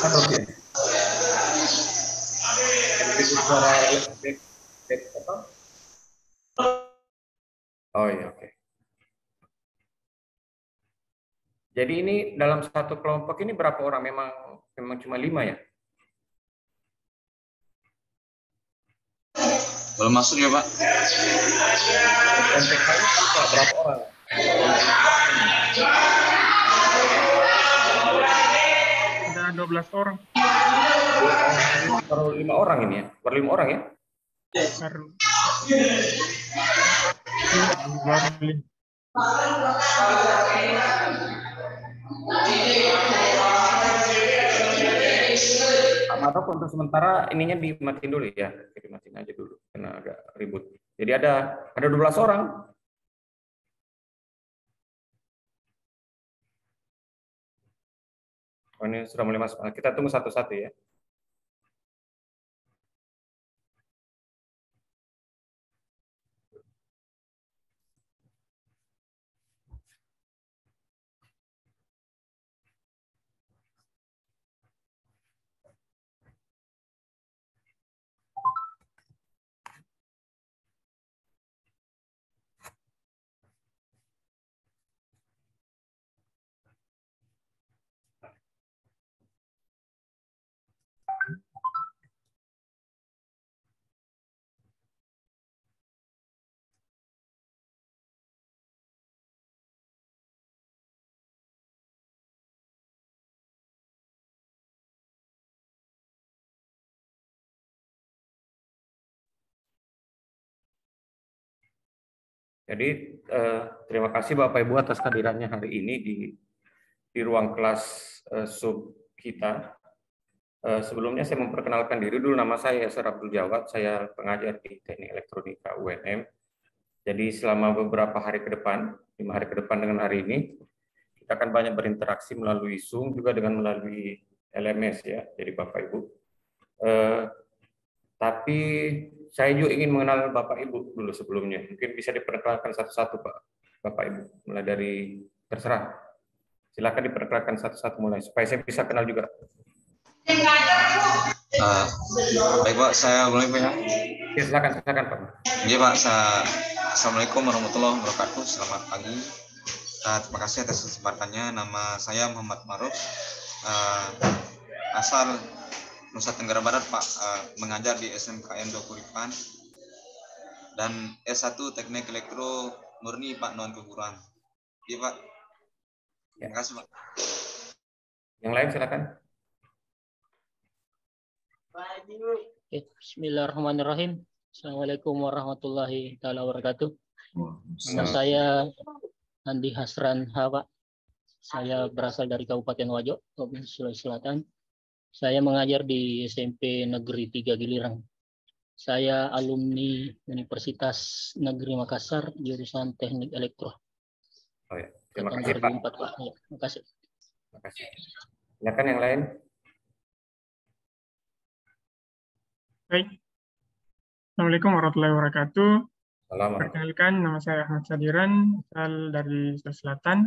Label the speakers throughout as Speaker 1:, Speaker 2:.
Speaker 1: Kan Rofi ya? Ribut suara apa? Oh iya, oke. Jadi ini dalam satu kelompok ini berapa orang? Memang cuma 5 ya?
Speaker 2: Belum masuk ya, Pak?
Speaker 1: Untuk MPK-nya berapa orang?
Speaker 3: Ada 12 orang.
Speaker 1: Baru 5 orang ini ya? Baru 5 orang ya?
Speaker 3: Baru. Baru.
Speaker 1: Atau untuk sementara ininya dimatiin dulu ya, dimatiin aja dulu karena agak ribut. Jadi ada 12 orang. Oh, ini sudah mulai masuk. Kita tunggu satu-satu ya. Jadi terima kasih Bapak Ibu atas kehadirannya hari ini di ruang kelas sub kita. Sebelumnya saya memperkenalkan diri dulu, nama saya Yasser Abdul Jawad, saya pengajar di Teknik Elektronika UNM. Jadi selama beberapa hari ke depan, 5 hari ke depan dengan hari ini, kita akan banyak berinteraksi melalui Zoom juga dengan melalui LMS ya. Jadi Bapak Ibu. Tapi saya juga ingin mengenal Bapak Ibu dulu sebelumnya. Mungkin bisa diperkenalkan satu-satu Pak, Bapak Ibu, mulai dari terserah. Silakan diperkenalkan satu-satu mulai supaya saya bisa kenal juga.
Speaker 2: Baik Pak, saya mulai Pak ya.
Speaker 1: Ya, silakan Pak.
Speaker 2: Iya Pak, Assalamualaikum warahmatullahi wabarakatuh. Selamat pagi. Terima kasih atas kesempatannya. Nama saya Muhammad Maruf, asal Nusa Tenggara Barat Pak, mengajar di SMKN Dokuripan dan S1 Teknik Elektro Murni Pak Non Keguruan. Iya Pak. Terima kasih Pak.
Speaker 1: Yang lain silakan.
Speaker 4: Bismillahirrahmanirrahim. Assalamualaikum warahmatullahi wabarakatuh. Nama saya Andi Hasran Hawa. Saya berasal dari Kabupaten Wajo, Provinsi Sulawesi Selatan. Saya mengajar di SMP Negeri 3 Gilirang. Saya alumni Universitas Negeri Makassar, jurusan Teknik Elektro.
Speaker 1: Oh ya. Terima kasih Pak.
Speaker 4: 2004, Pak. Ya, terima kasih.
Speaker 1: Terima kasih. Silakan yang lain.
Speaker 3: Baik. Assalamualaikum warahmatullahi wabarakatuh.
Speaker 1: Assalamualaikum.
Speaker 3: Perkenalkan, nama saya Ahmad Sadiran, asal dari Sulawesi Selatan,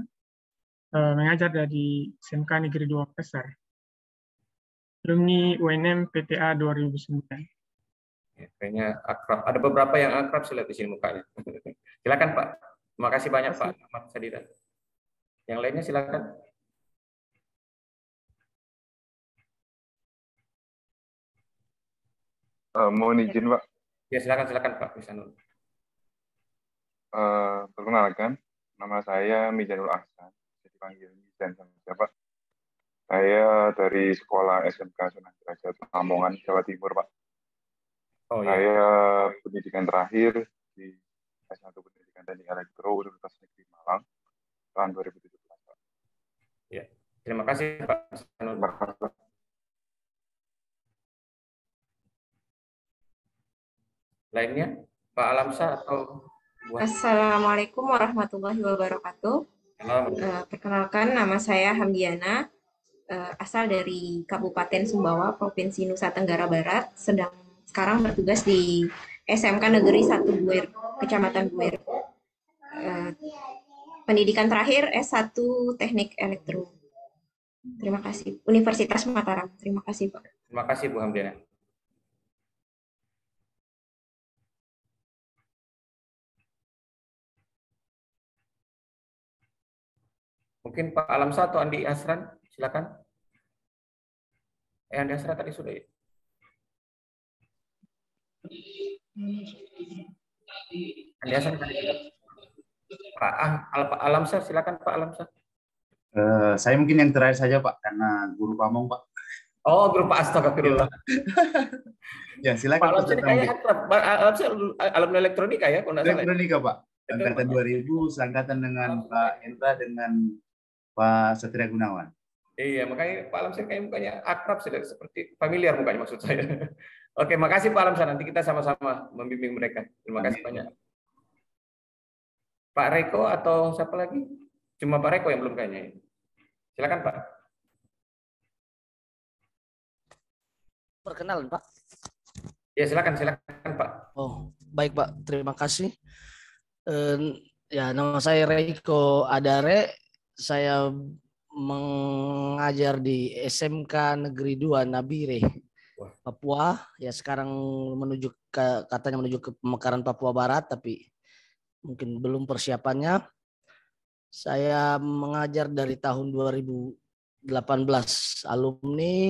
Speaker 3: mengajar dari SMK Negeri 2 Makassar. Alumni UNM PTA 2009.
Speaker 1: Ya, kayaknya akrab. Ada beberapa yang akrab, saya lihat di sini mukanya. Silakan Pak. Terima kasih banyak Pak Ahmad Sadiran. Yang lainnya silakan.
Speaker 5: Mohon izin Pak.
Speaker 1: Ya silakan Pak Misanul.
Speaker 5: Perkenalkan, nama saya Mizanul Ahsan, dipanggil Mizan sama siapa? Saya dari sekolah SMK Sunan Derajat Lamongan, Jawa Timur Pak.
Speaker 1: Oh,
Speaker 5: saya pendidikan terakhir di S1 Pendidikan Teknik Elektro Universitas Negeri Malang tahun 2017 Pak.
Speaker 1: Ya, terima kasih Pak Misanul.
Speaker 5: Terima kasih.
Speaker 1: Lainnya, Pak Alamsa atau Bu?
Speaker 6: Assalamualaikum warahmatullahi wabarakatuh. Perkenalkan, nama saya Hamdiana, asal dari Kabupaten Sumbawa, Provinsi Nusa Tenggara Barat, sekarang bertugas di SMK Negeri 1 Buir, Kecamatan Buir. Pendidikan terakhir S1 Teknik Elektro. Terima kasih. Universitas Mataram. Terima kasih, Pak.
Speaker 1: Terima kasih, Bu Hamdiana. Mungkin Pak Alamsa atau Andi Asran, silakan. Andi Asran tadi sudah ya? Andi Asran tadi sudah. Pak Alamsa, silakan Pak Alamsa.
Speaker 7: Saya mungkin yang terakhir saja Pak, karena guru pamong Pak.
Speaker 1: Oh, guru Pak, astagfirullah.
Speaker 7: Ya, silakan.
Speaker 1: Pak Alamsa kayak Pak Alamsa alumni elektronika ya, kalau nggak salah.
Speaker 7: Elektronika Pak, angkatan 2000, seangkatan dengan Pak Hendra dengan Pak Satria Gunawan.
Speaker 1: Iya, makanya Pak Alamsa kayak mukanya akrab, seperti familiar mukanya maksud saya. Oke, makasih Pak Alamsa, nanti kita sama-sama membimbing mereka. Terima kasih banyak. Pak Reko atau siapa lagi? Cuma Pak Reko yang belum kayaknya. Silakan Pak.
Speaker 8: Perkenalan Pak.
Speaker 1: Ya silakan Pak.
Speaker 8: Oh baik Pak, terima kasih. Ya nama saya Reko Adare, saya mengajar di SMK Negeri 2 Nabire, Papua. Ya sekarang katanya menuju ke Pemekaran Papua Barat, tapi mungkin belum persiapannya. Saya mengajar dari tahun 2018, alumni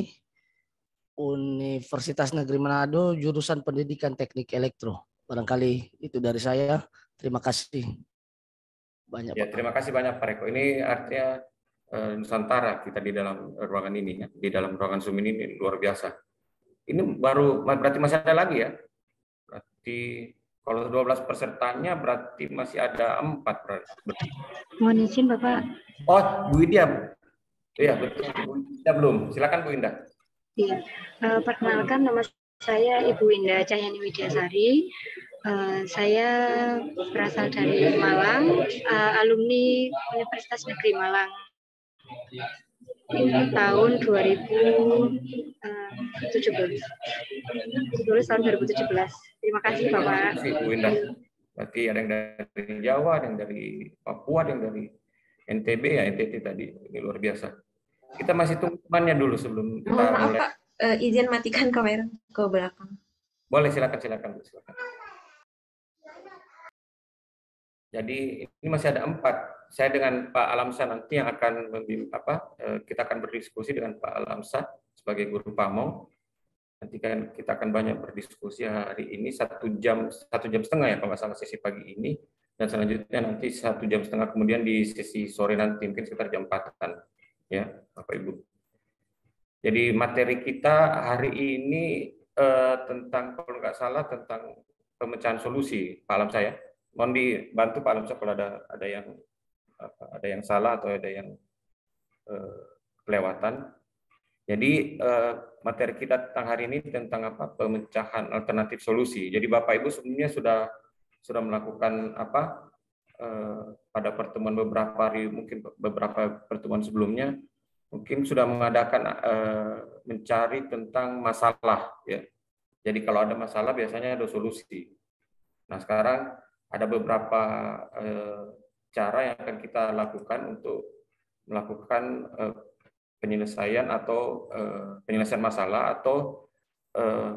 Speaker 8: Universitas Negeri Manado, jurusan Pendidikan Teknik Elektro. Barangkali itu dari saya. Terima kasih banyak.
Speaker 1: Ya, terima kasih banyak Pak Reko. Ini artinya Nusantara kita di dalam ruangan ini, ya. Di dalam ruangan Zoom ini luar biasa. Ini baru, berarti masih ada lagi ya? Berarti kalau 12 pesertanya berarti masih ada 4 berarti.
Speaker 9: Mohon izin Bapak.
Speaker 1: Oh, Bu Indah. Iya, betul. Bu Indah belum. Silakan Bu Indah.
Speaker 9: Iya. Perkenalkan, nama saya Ibu Indah Cahyani Widyasari. Saya berasal dari Malang, alumni Universitas Negeri Malang. Ini tahun 2017. Lulus tahun 2017. Terima kasih Bapak.
Speaker 1: Terima kasih Bu Indah. Berarti ada yang dari Jawa, ada yang dari Papua, ada yang dari NTB ya, NTT tadi. Ini luar biasa. Kita masih tunggu temannya dulu sebelum kita mulai.
Speaker 6: Pak, izin matikan kamera ke belakang.
Speaker 1: Boleh, silakan. Jadi ini masih ada 4. Saya dengan Pak Alamsa nanti yang akan kita akan berdiskusi dengan Pak Alamsa sebagai guru pamong. Nanti kan kita akan banyak berdiskusi hari ini 1 jam setengah ya kalau nggak salah sesi pagi ini, dan selanjutnya nanti 1 jam setengah kemudian di sesi sore nanti mungkin sekitar jam 4-an ya Bapak Ibu. Jadi materi kita hari ini tentang kalau nggak salah tentang pemecahan solusi Pak Alamsa ya. Mohon dibantu Pak Alamsa kalau ada yang salah atau ada yang kelewatan. Jadi materi kita tentang hari ini tentang pemecahan alternatif solusi. Jadi Bapak Ibu sebelumnya sudah melakukan pada pertemuan beberapa pertemuan sebelumnya mungkin sudah mengadakan mencari tentang masalah ya. Jadi kalau ada masalah biasanya ada solusi. Nah sekarang ada beberapa cara yang akan kita lakukan untuk melakukan penyelesaian masalah atau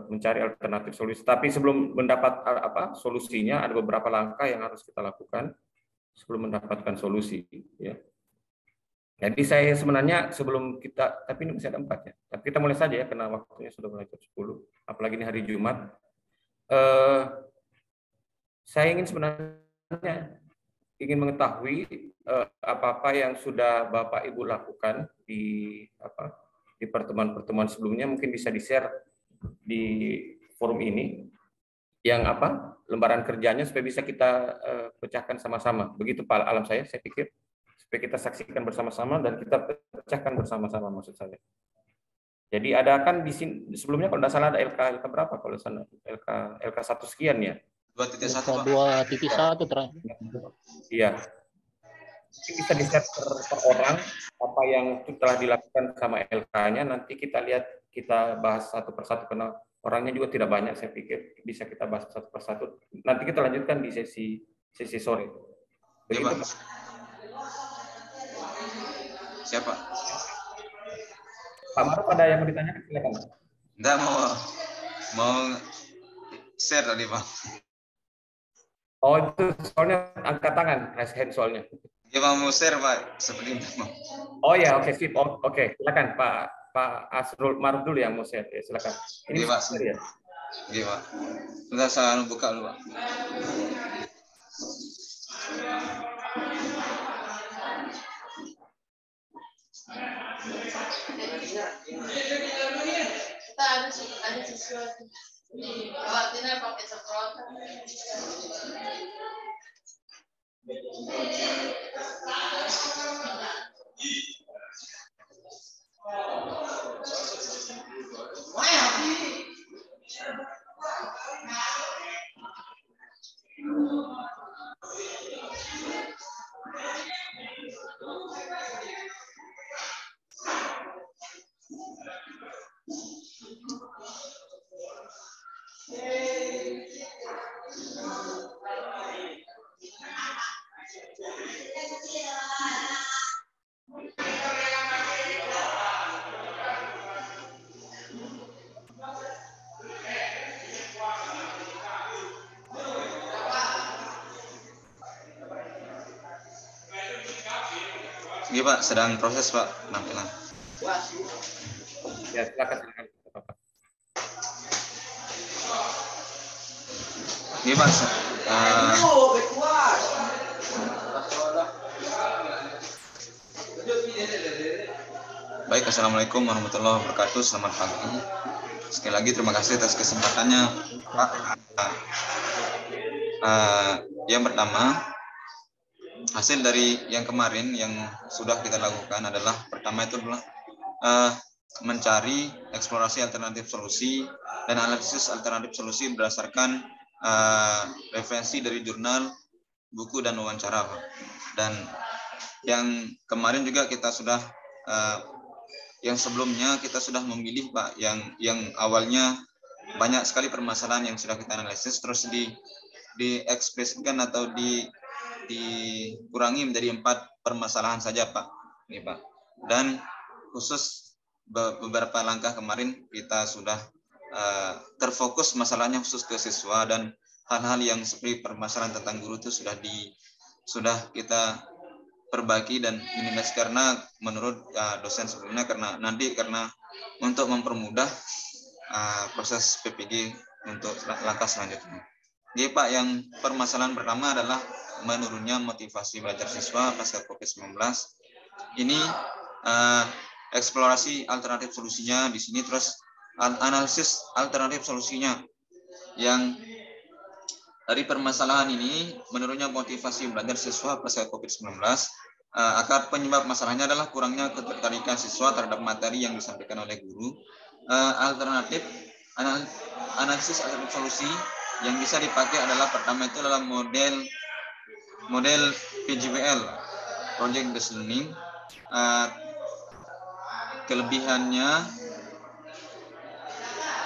Speaker 1: mencari alternatif solusi. Tapi sebelum mendapat solusinya ada beberapa langkah yang harus kita lakukan sebelum mendapatkan solusi. Ya. Jadi saya sebenarnya tapi ini masih ada 4 ya. Tapi kita mulai saja ya karena waktunya sudah mulai jam 10. Apalagi ini hari Jumat. Saya ingin mengetahui apa-apa yang sudah Bapak Ibu lakukan di pertemuan-pertemuan sebelumnya, mungkin bisa di-share di forum ini yang lembaran kerjanya supaya bisa kita pecahkan sama-sama. Begitu Pak Alam saya pikir supaya kita saksikan bersama-sama dan kita pecahkan bersama-sama maksud saya. Jadi ada kan di sini sebelumnya kalau tidak salah ada LK berapa kalau sana LK 1 sekian ya.
Speaker 4: 2.1 terakhir.
Speaker 1: Iya. Bisa di-share per orang apa yang telah dilakukan sama LK-nya. Nanti kita bahas satu persatu karena orangnya juga tidak banyak. Saya pikir bisa kita bahas satu persatu. Nanti kita lanjutkan di sesi sore. Begitu, Pak.
Speaker 2: Siapa?
Speaker 1: Pak Maruf ada yang mau ditanyakan? Silakan.
Speaker 2: Enggak, mau share tadi, Pak.
Speaker 1: Oh, itu soalnya angkat tangan, raise hand soalnya.
Speaker 2: Ya, mau share, Pak, seperti itu.
Speaker 1: Oh ya, oke, sip. Oke, silakan Pak Asrul Maruf dulu yang mau share. Ya, silakan. Ini
Speaker 2: Pak.
Speaker 1: ya.
Speaker 2: Oke, Pak. Sudah saya buka dulu, Pak. Ada sesuatu. Ini pakai semprotan. Iya, Pak, sedang proses, Pak, penampilan.
Speaker 1: Ya, silakan.
Speaker 2: Iya, Pak. Baik, assalamualaikum warahmatullahi wabarakatuh. Selamat pagi. Sekali lagi terima kasih atas kesempatannya, Pak. Yang pertama, hasil dari yang kemarin yang sudah kita lakukan adalah pertama itu adalah mencari eksplorasi alternatif solusi dan analisis alternatif solusi berdasarkan referensi dari jurnal, buku, dan wawancara, Pak. Dan yang kemarin juga kita sudah yang sebelumnya kita sudah memilih, Pak, yang awalnya banyak sekali permasalahan yang sudah kita analisis, terus diekspresikan atau dikurangi menjadi 4 permasalahan saja, Pak. Ini, Pak. Dan khusus beberapa langkah kemarin kita sudah terfokus masalahnya khusus ke siswa, dan hal-hal yang seperti permasalahan tentang guru itu sudah kita perbaiki dan minimize, karena menurut dosen sebelumnya karena untuk mempermudah proses PPG untuk langkah selanjutnya. Jadi, Pak, yang permasalahan pertama adalah menurunnya motivasi belajar siswa pasca COVID-19. Ini eksplorasi alternatif solusinya di sini, terus analisis alternatif solusinya. Yang dari permasalahan ini, menurunnya motivasi belajar siswa pasca COVID-19, akar penyebab masalahnya adalah kurangnya ketertarikan siswa terhadap materi yang disampaikan oleh guru. Analisis alternatif solusi yang bisa dipakai adalah pertama itu adalah model PJBL, Project Based Learning. Kelebihannya,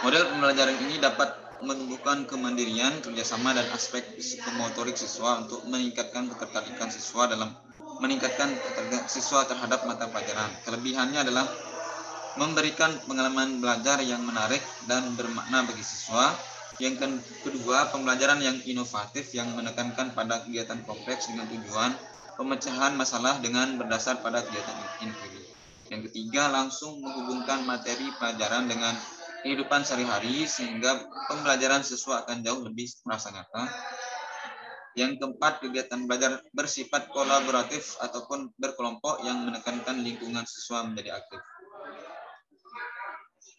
Speaker 2: model pembelajaran ini dapat menumbuhkan kemandirian, kerjasama, dan aspek psikomotorik siswa untuk meningkatkan ketertarikan siswa terhadap mata pelajaran. Kelebihannya adalah memberikan pengalaman belajar yang menarik dan bermakna bagi siswa. Yang kedua, pembelajaran yang inovatif yang menekankan pada kegiatan kompleks dengan tujuan pemecahan masalah dengan berdasar pada kegiatan empiri. Yang ketiga, langsung menghubungkan materi pelajaran dengan kehidupan sehari-hari sehingga pembelajaran siswa akan jauh lebih merasa nyata. Yang keempat, kegiatan belajar bersifat kolaboratif ataupun berkelompok yang menekankan lingkungan siswa menjadi aktif.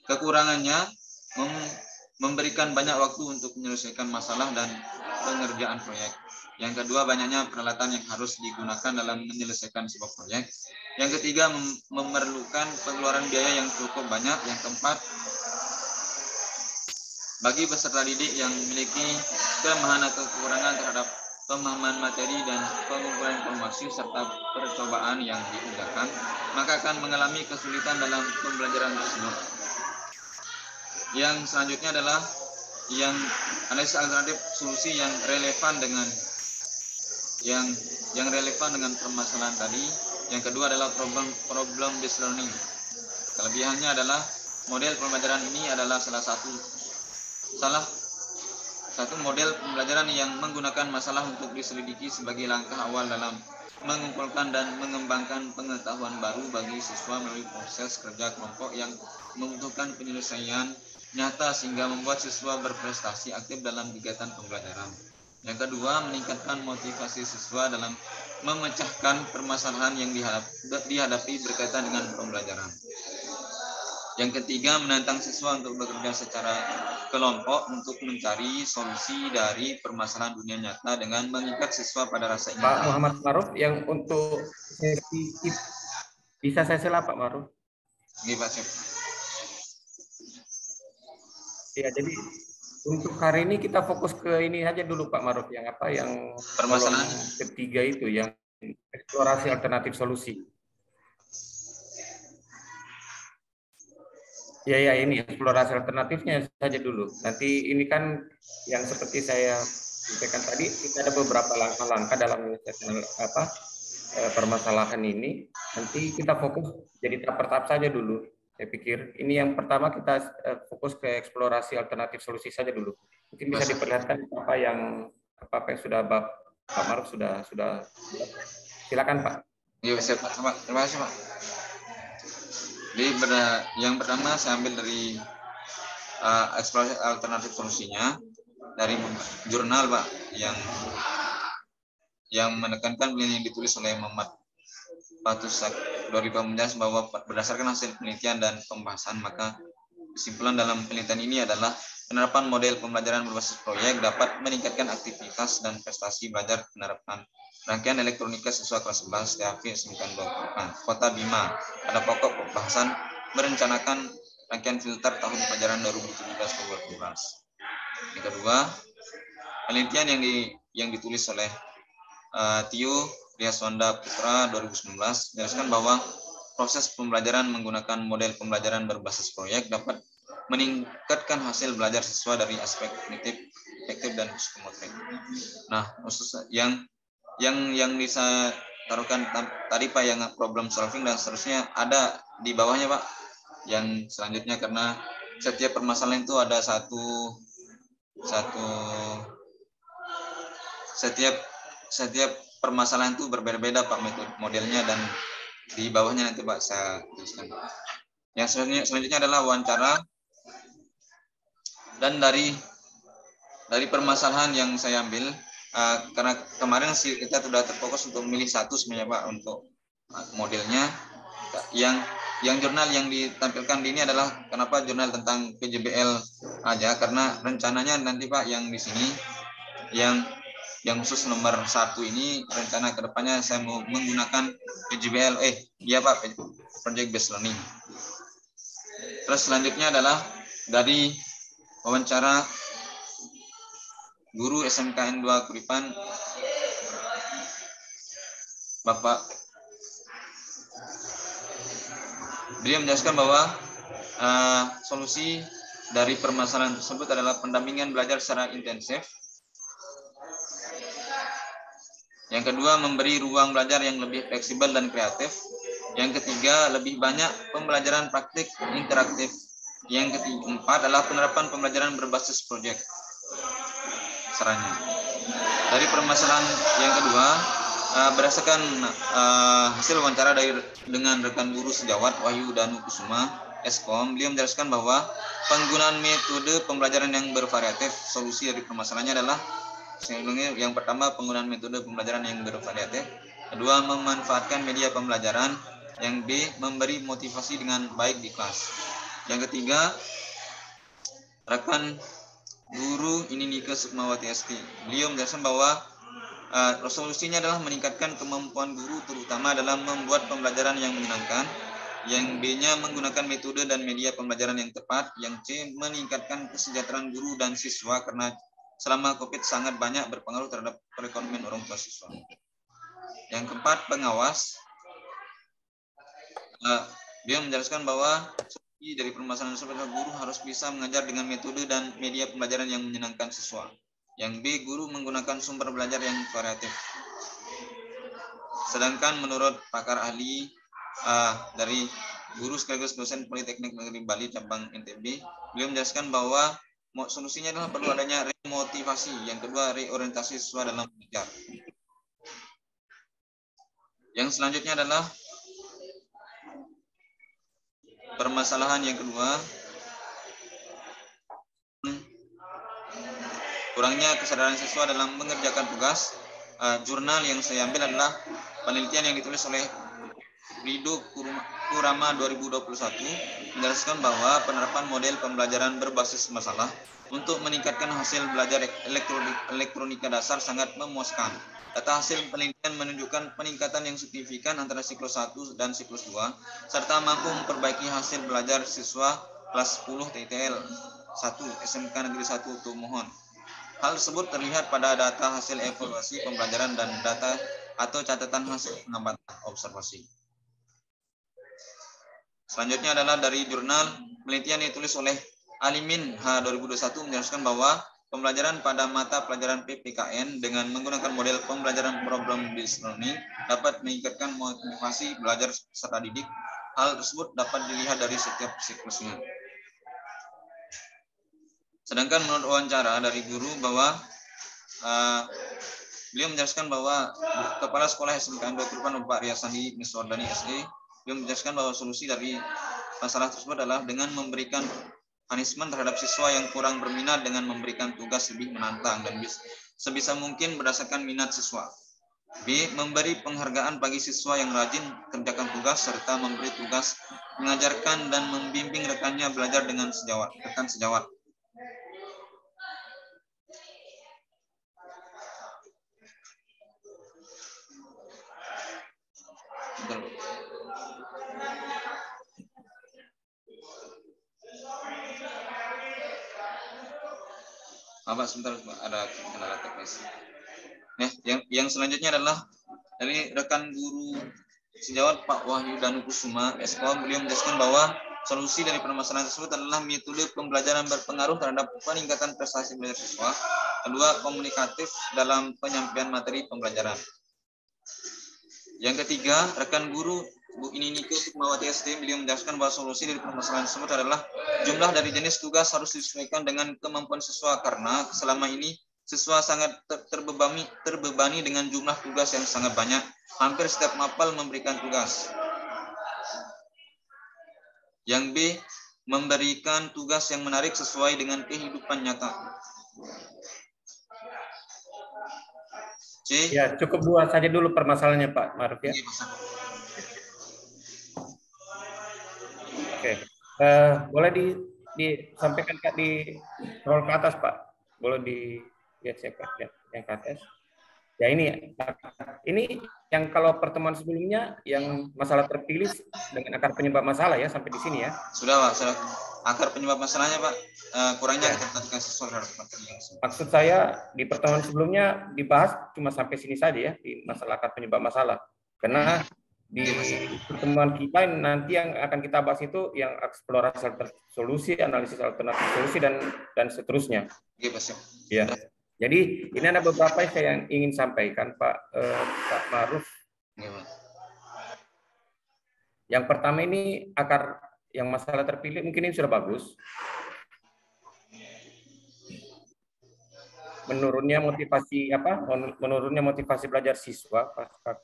Speaker 2: Kekurangannya, memberikan banyak waktu untuk menyelesaikan masalah dan pengerjaan proyek. Yang kedua, banyaknya peralatan yang harus digunakan dalam menyelesaikan sebuah proyek. Yang ketiga, memerlukan pengeluaran biaya yang cukup banyak. Yang keempat, bagi peserta didik yang memiliki kelemahan atau kekurangan terhadap pemahaman materi dan pengumpulan informasi serta percobaan yang diusahakan, maka akan mengalami kesulitan dalam pembelajaran tersebut. Yang selanjutnya adalah yang analisis alternatif solusi yang relevan dengan permasalahan tadi. Yang kedua adalah problem based learning. Kelebihannya adalah model pembelajaran ini adalah salah satu model pembelajaran yang menggunakan masalah untuk diselidiki sebagai langkah awal dalam mengumpulkan dan mengembangkan pengetahuan baru bagi siswa melalui proses kerja kelompok yang membutuhkan penyelesaian nyata sehingga membuat siswa berprestasi aktif dalam kegiatan pembelajaran. Yang kedua, meningkatkan motivasi siswa dalam memecahkan permasalahan yang dihadapi berkaitan dengan pembelajaran. Yang ketiga, menantang siswa untuk bekerja secara kelompok untuk mencari solusi dari permasalahan dunia nyata dengan mengikat siswa pada rasa ingin tahu.
Speaker 1: Pak Muhammad Maruf, yang untuk sesi bisa saya sela Pak Maruf?
Speaker 2: Iya Pak Chef.
Speaker 1: Ya, jadi untuk hari ini kita fokus ke ini aja dulu Pak Maruf, yang apa yang
Speaker 2: permasalahan
Speaker 1: ketiga itu, yang eksplorasi alternatif solusi. Ya, ini eksplorasi alternatifnya saja dulu. Nanti ini kan yang seperti saya sampaikan tadi, kita ada beberapa langkah-langkah dalam menyelesaikan permasalahan ini. Nanti kita fokus jadi tahap per tahap saja dulu. Saya pikir ini yang pertama kita fokus ke eksplorasi alternatif solusi saja dulu. Mungkin bisa diperlihatkan apa yang sudah Pak Maruf sudah silakan Pak.
Speaker 2: Iya Pak, terima kasih Pak. Jadi yang pertama saya ambil dari eksplorasi alternatif solusinya dari jurnal Pak yang menekankan penelitian yang ditulis oleh Muhammad Fatusak 2019 bahwa berdasarkan hasil penelitian dan pembahasan, maka kesimpulan dalam penelitian ini adalah penerapan model pembelajaran berbasis proyek dapat meningkatkan aktivitas dan prestasi belajar penerapan rangkaian elektronika siswa kelas 11 THV SMK 2 Kota Bima. Pada pokok pembahasan merencanakan rangkaian filter tahun pelajaran 2017-2018. Yang kedua, penelitian yang ditulis oleh Tio Riaswanda Putra 2019 menjelaskan bahwa proses pembelajaran menggunakan model pembelajaran berbasis proyek dapat meningkatkan hasil belajar siswa dari aspek kognitif, afektif, dan psikomotorik. Nah, khusus yang bisa taruhkan tadi Pak, yang problem solving dan seterusnya ada di bawahnya Pak. Yang selanjutnya, karena setiap permasalahan itu ada setiap permasalahan itu berbeda-beda Pak metode modelnya, dan di bawahnya nanti Pak saya tuliskan. Yang selanjutnya adalah wawancara, dan dari permasalahan yang saya ambil, karena kemarin kita sudah terfokus untuk memilih satu sebenarnya Pak untuk modelnya. Yang jurnal yang ditampilkan di ini adalah kenapa jurnal tentang PJBL aja, karena rencananya nanti Pak yang di sini yang khusus nomor 1 ini rencana kedepannya saya mau menggunakan PJBL Pak, Project Based Learning. Terus selanjutnya adalah dari wawancara guru SMKN 2 Kuripan Bapak, beliau menjelaskan bahwa solusi dari permasalahan tersebut adalah pendampingan belajar secara intensif. Yang kedua, memberi ruang belajar yang lebih fleksibel dan kreatif. Yang ketiga, lebih banyak pembelajaran praktik interaktif. Yang keempat adalah penerapan pembelajaran berbasis proyek. Sarannya. Dari permasalahan yang kedua, berdasarkan hasil wawancara dengan rekan guru sejawat Wahyu Danu Kusuma, Eskom, beliau menjelaskan bahwa penggunaan metode pembelajaran yang bervariatif, solusi dari permasalahannya adalah yang pertama, penggunaan metode pembelajaran yang bervariatif. Kedua, memanfaatkan media pembelajaran. Yang B, memberi motivasi dengan baik di kelas. Yang ketiga, rekan guru ini Nike Sukmawati ST. Beliau menjelaskan bahwa solusinya adalah meningkatkan kemampuan guru, terutama dalam membuat pembelajaran yang menyenangkan. Yang B-nya menggunakan metode dan media pembelajaran yang tepat. Yang C, meningkatkan kesejahteraan guru dan siswa karena selama COVID sangat banyak berpengaruh terhadap perekonomian orang tua siswa. Yang keempat, pengawas. Dia menjelaskan bahwa solusi dari permasalahan tersebut guru harus bisa mengajar dengan metode dan media pembelajaran yang menyenangkan siswa. Yang B, guru menggunakan sumber belajar yang variatif. Sedangkan menurut pakar ahli dari guru sekaligus dosen Politeknik Negeri Bali cabang NTB. Beliau menjelaskan bahwa solusinya adalah perlu adanya remotivasi, yang kedua reorientasi siswa dalam belajar. Yang selanjutnya adalah permasalahan yang kedua, kurangnya kesadaran siswa dalam mengerjakan tugas. Jurnal yang saya ambil adalah penelitian yang ditulis oleh Rido Kurama 2021 menjelaskan bahwa penerapan model pembelajaran berbasis masalah untuk meningkatkan hasil belajar elektronika dasar sangat memuaskan. Data hasil penelitian menunjukkan peningkatan yang signifikan antara siklus 1 dan siklus 2 serta mampu memperbaiki hasil belajar siswa kelas 10 TTL 1 SMK Negeri 1 Tumohon. Hal tersebut terlihat pada data hasil evaluasi pembelajaran dan data atau catatan hasil pengamatan observasi. Selanjutnya adalah dari jurnal penelitian yang ditulis oleh Alimin H 2021 menjelaskan bahwa pembelajaran pada mata pelajaran PPKN dengan menggunakan model pembelajaran problem based learning dapat meningkatkan motivasi belajar peserta didik. Hal tersebut dapat dilihat dari setiap siklusnya. Sedangkan menurut wawancara dari guru bahwa beliau menjelaskan bahwa Kepala Sekolah SMK Endo Kuripan Bapak Riyasandi Miswardani SE, beliau menjelaskan bahwa solusi dari masalah tersebut adalah dengan memberikan punishment terhadap siswa yang kurang berminat dengan memberikan tugas lebih menantang dan sebisa mungkin berdasarkan minat siswa. B. Memberi penghargaan bagi siswa yang rajin kerjakan tugas serta memberi tugas mengajarkan dan membimbing rekannya belajar dengan rekan sejawat. Apa sebentar ada kendala teknis. Yang selanjutnya adalah dari rekan guru sejawat Pak Wahyu Danukusuma Eskom. Beliau menjelaskan bahwa solusi dari permasalahan tersebut adalah metode pembelajaran berpengaruh terhadap peningkatan prestasi belajar siswa. Kedua, komunikatif dalam penyampaian materi pembelajaran. Yang ketiga, rekan guru Bu Ininike Sukmawati SD, beliau menjelaskan bahwa solusi dari permasalahan tersebut adalah jumlah dari jenis tugas harus disesuaikan dengan kemampuan siswa karena selama ini siswa sangat terbebani dengan jumlah tugas yang sangat banyak. Hampir setiap mapel memberikan tugas. Yang B, memberikan tugas yang menarik sesuai dengan kehidupan nyata. C.
Speaker 1: Ya, cukup buat saja dulu permasalahannya Pak Maruf ya. Oke, boleh disampaikan Kak di scroll ke atas Pak. Boleh dilihat saya Pak, yang ke atas. Ya ini yang kalau pertemuan sebelumnya yang masalah terpilih dengan akar penyebab masalah ya sampai di sini ya.
Speaker 2: Sudah Pak, sudah. Akar penyebab masalahnya Pak, kurangnya ketertarikan siswa terhadap materi.
Speaker 1: Maksud saya di pertemuan sebelumnya dibahas cuma sampai sini saja ya di masalah akar penyebab masalah. Karena di pertemuan kita nanti yang akan kita bahas itu yang eksplorasi solusi, analisis alternatif solusi dan seterusnya. Ya. Jadi ini ada beberapa yang saya ingin sampaikan Pak Maruf. Yang pertama ini akar yang masalah terpilih mungkin ini sudah bagus. Menurunnya motivasi belajar siswa pasca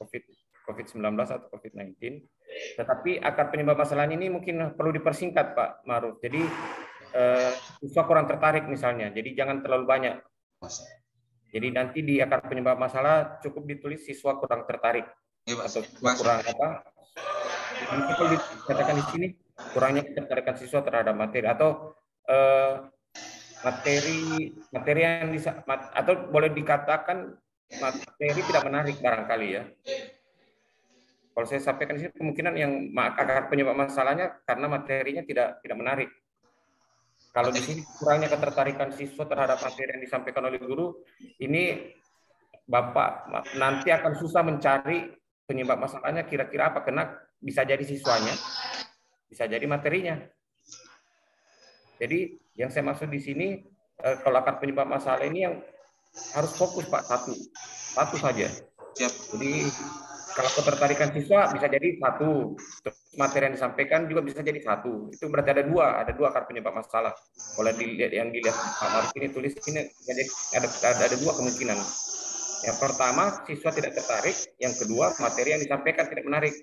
Speaker 1: COVID-19 atau COVID-19. Tetapi akar penyebab masalah ini mungkin perlu dipersingkat Pak Maruf. Jadi siswa kurang tertarik misalnya. Jadi jangan terlalu banyak. Jadi nanti di akar penyebab masalah cukup ditulis siswa kurang tertarik atau kurang kalau dikatakan di sini kurangnya ketertarikan siswa terhadap materi atau materi yang atau boleh dikatakan materi tidak menarik barangkali ya. Kalau saya sampaikan di sini kemungkinan yang akar penyebab masalahnya karena materinya tidak menarik. Kalau di sini kurangnya ketertarikan siswa terhadap materi yang disampaikan oleh guru, ini Bapak nanti akan susah mencari penyebab masalahnya kira-kira apa, karena bisa jadi siswanya, bisa jadi materinya. Jadi yang saya maksud di sini, kalau akar penyebab masalah ini yang harus fokus Pak, satu saja. Jadi kalau ketertarikan siswa bisa jadi satu, terus materi yang disampaikan juga bisa jadi satu. Itu berarti ada dua akar penyebab masalah. Kalau dilihat Pak Maruf ini tulis ini ada dua kemungkinan. Yang pertama, siswa tidak tertarik. Yang kedua, materi yang disampaikan tidak menarik.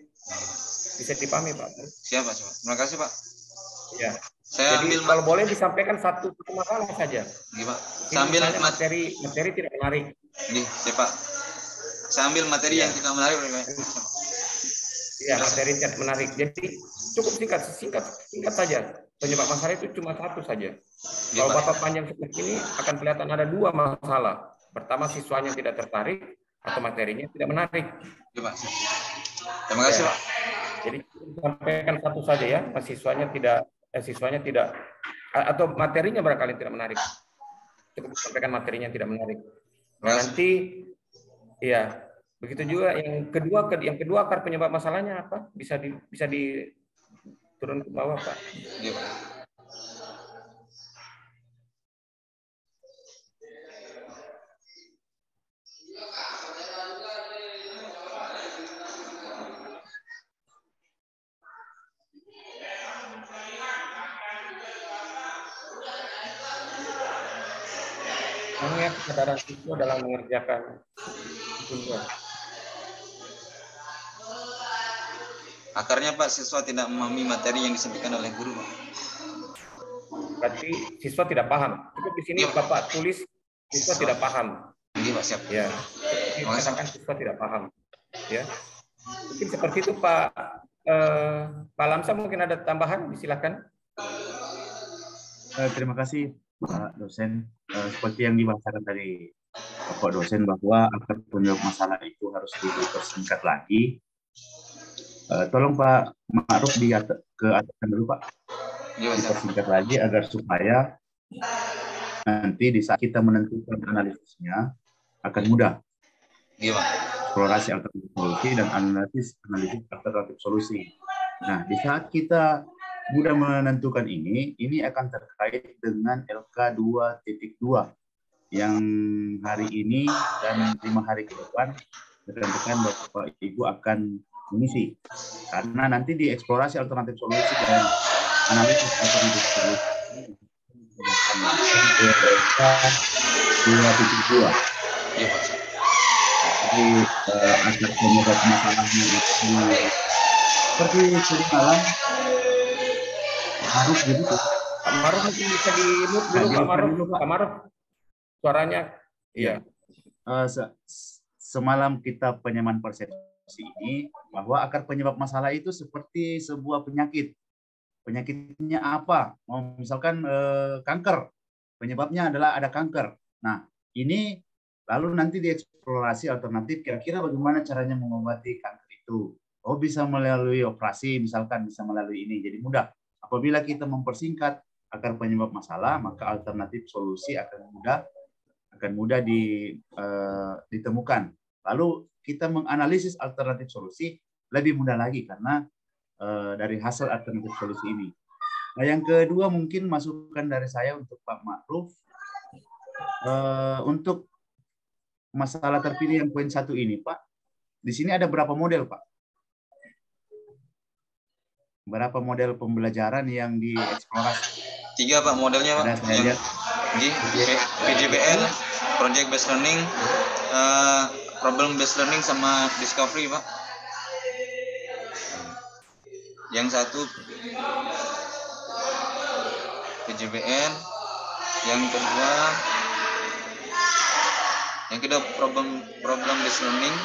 Speaker 1: Bisa dipahami, Pak?
Speaker 2: Siap, Pak. Terima kasih, Pak.
Speaker 1: Ya.
Speaker 2: Saya
Speaker 1: Jadi kalau boleh disampaikan satu masalah saja.
Speaker 2: Gimana? Saya ambil
Speaker 1: materi tidak menarik.
Speaker 2: Nih, Pak. Saya ambil materi yang tidak menarik.
Speaker 1: Iya, materi tidak menarik. Jadi cukup singkat saja. Penyebab masalah itu cuma satu saja. Kalau Bapak panjang seperti ini akan kelihatan ada dua masalah. Pertama, siswanya tidak tertarik atau materinya tidak menarik.
Speaker 2: Terima kasih, Pak.
Speaker 1: Jadi sampaikan satu saja ya, siswanya tidak atau materinya barangkali tidak menarik. Cukup sampaikan materinya tidak menarik. Nah, nanti ya, begitu juga yang kedua akar penyebab masalahnya apa? Bisa diturun ke bawah, Pak.
Speaker 2: Iya, Pak.
Speaker 1: Kesadaran siswa dalam mengerjakan tugas.
Speaker 2: Akarnya, Pak, siswa tidak memahami materi yang disampaikan oleh guru, Pak.
Speaker 1: Berarti siswa tidak paham. Cukup di sini Bapak tulis siswa tidak paham.
Speaker 2: Iya, Pak, siap.
Speaker 1: Ya. Dikatakan siswa tidak paham. Ya. Mungkin seperti itu, Pak. Pak Lamsa mungkin ada tambahan, silakan.
Speaker 7: Terima kasih, Pak dosen. Seperti yang dibahasakan dari Bapak dosen bahwa akar penyebab masalah itu harus dipersingkat lagi. Tolong Pak Ma'ruf ke ataskan dulu, Pak. Dipersingkat lagi agar supaya nanti di saat kita menentukan analisisnya akan mudah.
Speaker 2: Iya, Pak.
Speaker 7: Eksplorasi alternatif solusi dan analisis alternatif solusi. Nah, di saat kita mudah menentukan ini akan terkait dengan LK 2.2 yang hari ini dan 5 hari ke depan rekan-rekan Bapak Ibu akan mengisi. Karena nanti di eksplorasi alternatif solusi dan analisis alternatif solusi LK 2.2.
Speaker 2: Iya, Pak.
Speaker 7: Jadi akar penyebab masalahnya itu seperti semalam Maruf gitu.
Speaker 1: Pak Maruf mungkin bisa di-mute dulu, Pak Maruf. Suaranya, iya.
Speaker 7: Semalam kita penyamaan persepsi ini bahwa akar penyebab masalah itu seperti sebuah penyakit. Penyakitnya apa? Misalkan kanker. Penyebabnya adalah ada kanker. Nah, ini lalu nanti dieksplorasi alternatif kira-kira bagaimana caranya mengobati kanker itu. Oh, bisa melalui operasi, misalkan bisa melalui ini. Jadi mudah. Apabila kita mempersingkat akar penyebab masalah, maka alternatif solusi akan mudah ditemukan. Lalu kita menganalisis alternatif solusi lebih mudah lagi karena dari hasil alternatif solusi ini. Nah, yang kedua mungkin masukan dari saya untuk Pak Ma'ruf untuk masalah terpilih yang poin 1 ini, Pak. Di sini ada berapa model, Pak? Berapa model pembelajaran yang dieksplorasi?
Speaker 2: 3, Pak, modelnya, Pak. Yang PJBL, Project Based Learning, Problem Based Learning, sama Discovery, Pak. Yang satu PJBL, yang kedua problem based learning,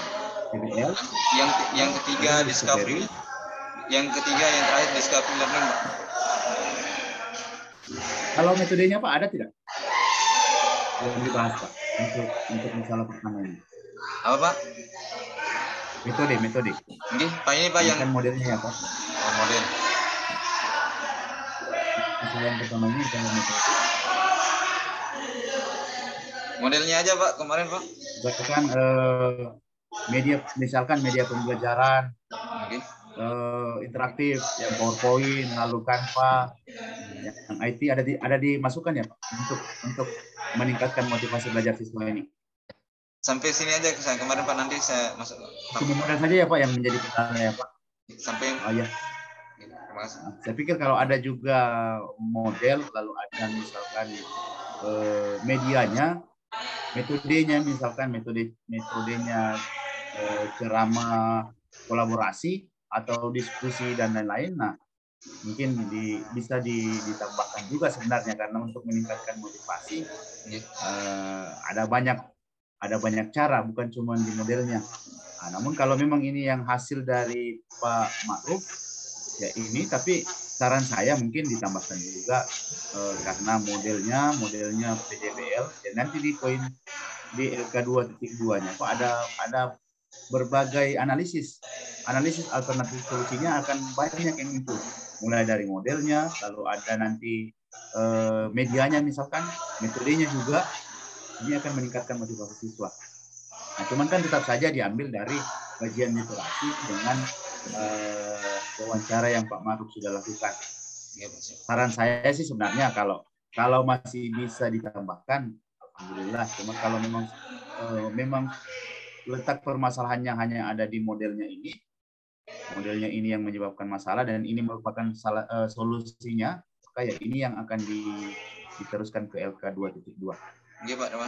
Speaker 2: yang ketiga discovery, yang terakhir discovery learning, Pak.
Speaker 7: Kalau metodenya, Pak, ada tidak yang dibahas, Pak, untuk masalah pertama ini?
Speaker 2: Apa, Pak?
Speaker 7: Metode.
Speaker 2: Ini Pak, ini Pak yang
Speaker 7: modelnya ya, Pak.
Speaker 2: Oh, model.
Speaker 7: Masalah yang pertama ini adalah metode.
Speaker 2: Modelnya aja, Pak, kemarin, Pak.
Speaker 7: Misalkan media pembelajaran,
Speaker 2: Okay.
Speaker 7: Interaktif, yang PowerPoint, lalu Canva, yang IT ada dimasukkan ya, Pak, untuk meningkatkan motivasi belajar siswa ini.
Speaker 2: Sampai sini aja kemarin, Pak, nanti saya masuk.
Speaker 7: Cuma modal saja ya, Pak, yang menjadi kendala ya, Pak.
Speaker 2: Sampai
Speaker 7: ya. Saya pikir kalau ada juga model, lalu ada misalkan medianya, metodenya, misalkan metodenya ceramah kolaborasi atau diskusi dan lain-lain, nah mungkin bisa ditambahkan juga sebenarnya, karena untuk meningkatkan motivasi ada banyak cara, bukan cuma di modelnya. Nah, namun kalau memang ini yang hasil dari Pak Ma'ruf ya ini, tapi saran saya mungkin ditambahkan juga karena modelnya PJBL ya, nanti di poin di LK 2.2-nya Pak ada berbagai analisis alternatif solusinya akan banyak yang muncul, mulai dari modelnya, lalu ada nanti medianya, misalkan metodenya juga, ini akan meningkatkan motivasi siswa. Nah, cuman kan tetap saja diambil dari kajian literasi dengan wawancara yang Pak Ma'ruf sudah lakukan. Saran saya sih sebenarnya kalau masih bisa ditambahkan, alhamdulillah. Cuma kalau memang letak permasalahannya hanya ada di modelnya ini yang menyebabkan masalah, dan ini merupakan solusinya, maka ya ini yang akan diteruskan ke LK 2.2.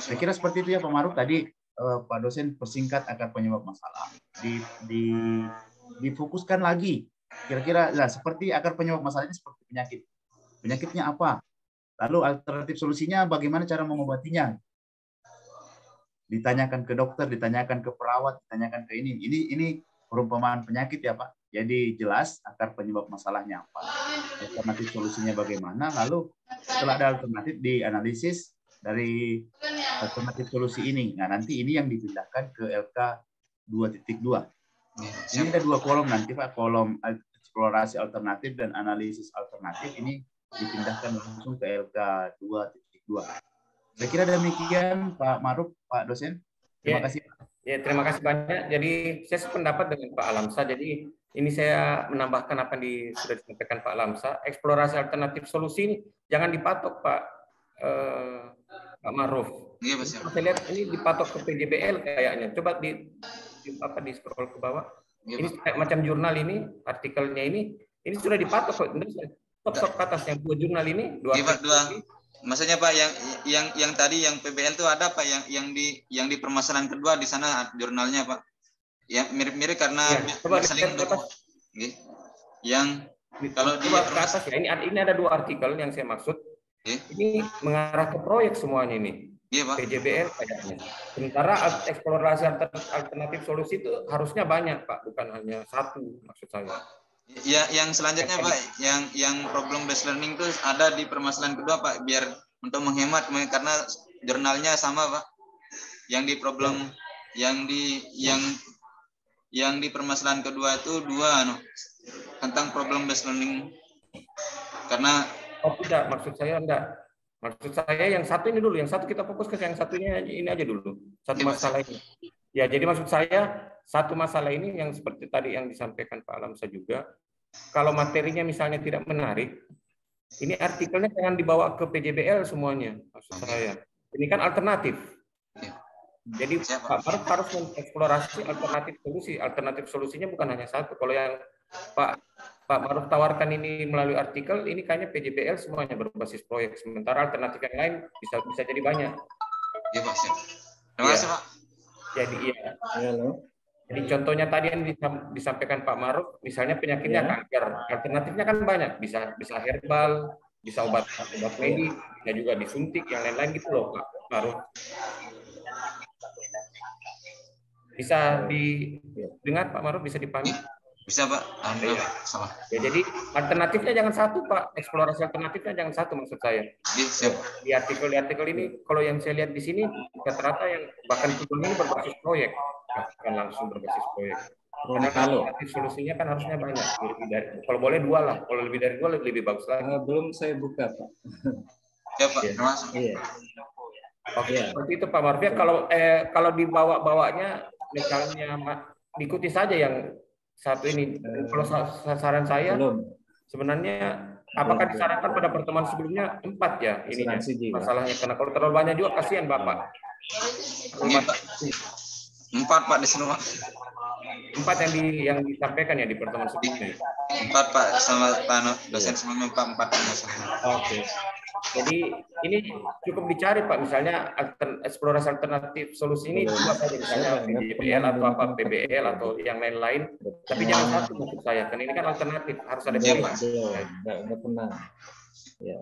Speaker 7: Saya kira seperti itu ya Pak Ma'ruf. Tadi Pak dosen persingkat akar penyebab masalah, difokuskan lagi kira-kira seperti akar penyebab masalah ini seperti penyakitnya apa, lalu alternatif solusinya bagaimana cara mengobatinya, ditanyakan ke dokter, ditanyakan ke perawat, ditanyakan ke ini perumpamaan penyakit ya Pak. Jadi jelas akar penyebab masalahnya apa, alternatif solusinya bagaimana, lalu setelah ada alternatif dianalisis dari alternatif solusi ini. Nah, nanti ini yang dipindahkan ke LK 2.2. Ini ada 2 kolom nanti Pak, kolom eksplorasi alternatif dan analisis alternatif, ini dipindahkan langsung ke LK 2.2. Saya kira demikian Pak Ma'ruf, Pak dosen. Terima kasih.
Speaker 1: Ya, terima kasih banyak. Jadi saya sependapat dengan Pak Alamsa. Jadi ini saya menambahkan apa yang sudah disampaikan Pak Alamsa. Eksplorasi alternatif solusi ini jangan dipatok Pak Ma'ruf. Iya, saya lihat ini dipatok ke PJBL kayaknya. Coba di scroll ke bawah. Ini kayak macam jurnal ini, artikelnya ini sudah dipatok kok. Top ke atas yang 2 jurnal ini, 2 artikel.
Speaker 2: Maksudnya Pak yang tadi yang PBL itu ada Pak yang di permasalahan kedua di sana jurnalnya Pak. Ya mirip-mirip karena saling mendukung. Yang kalau di
Speaker 1: atas ya, ini ada 2 artikel yang saya maksud. Ini mengarah ke proyek semuanya ini. Iya, Pak. PJBL kayaknya. Sementara eksplorasi alternatif solusi itu harusnya banyak, Pak, bukan hanya 1 maksud saya.
Speaker 2: Ya, yang selanjutnya Pak, yang problem based learning itu ada di permasalahan kedua Pak, biar untuk menghemat karena jurnalnya sama Pak. Yang di problem yang di permasalahan kedua itu 2 tentang problem based learning. Karena
Speaker 1: tidak, maksud saya enggak. Maksud saya yang 1 ini dulu, yang 1 kita fokus ke yang satunya ini aja dulu. 1 masalah ini. Ya, jadi maksud saya 1 masalah ini yang seperti tadi yang disampaikan Pak Alamsa juga. Kalau materinya misalnya tidak menarik, ini artikelnya jangan dibawa ke PJBL semuanya, maksud saya. Ini kan alternatif. Jadi Pak Ma'ruf harus mengeksplorasi alternatif solusi. Alternatif solusinya bukan hanya 1. Kalau yang Pak Ma'ruf tawarkan ini melalui artikel, ini kayaknya PJBL semuanya berbasis proyek. Sementara alternatif yang lain bisa jadi banyak.
Speaker 2: Iya Pak. Terima kasih Pak.
Speaker 1: Jadi iya. Jadi contohnya tadi yang disampaikan Pak Ma'ruf, misalnya penyakitnya kanker, alternatifnya kan banyak, bisa herbal, bisa obat medik, bisa juga disuntik, yang lain-lain gitu loh Pak Ma'ruf. Bisa didengar Pak Ma'ruf, bisa dipahami?
Speaker 2: Bisa Pak. Alhamdulillah.
Speaker 1: Ya, jadi alternatifnya jangan 1 Pak, eksplorasi alternatifnya jangan 1 maksud saya. Di artikel ini, kalau yang saya lihat di sini rata-rata yang bahkan ini berbasis proyek, bukan langsung berbasis proyek. Karena alternatif solusinya kan harusnya banyak. Kalau boleh 2 lah, kalau lebih dari 2 lebih bagus lagi.
Speaker 10: Belum saya buka Pak.
Speaker 2: Ya Pak. Terima kasih.
Speaker 10: Iya.
Speaker 1: Oke, seperti itu Pak Ma'ruf. Kalau dibawa-bawanya, misalnya diikuti saja yang 1 ini. Kalau saran saya, sebenarnya apakah disarankan pada pertemuan sebelumnya 4 ya ininya masalahnya, karena kalau terlalu banyak juga kasihan Bapak.
Speaker 2: 4 Pak di semua.
Speaker 1: yang disampaikan ya di pertemuan sebelumnya.
Speaker 2: 4 Pak, sama dosen sebelumnya Pak, 4 permasalahan.
Speaker 1: Oke. Jadi ini cukup dicari Pak, misalnya eksplorasi alternatif solusi ini cuma saja misalnya PBL atau apa PBL atau yang lain-lain, tapi jangan satu maksud saya, kan ini kan alternatif, harus ada pilihan.
Speaker 10: Ya.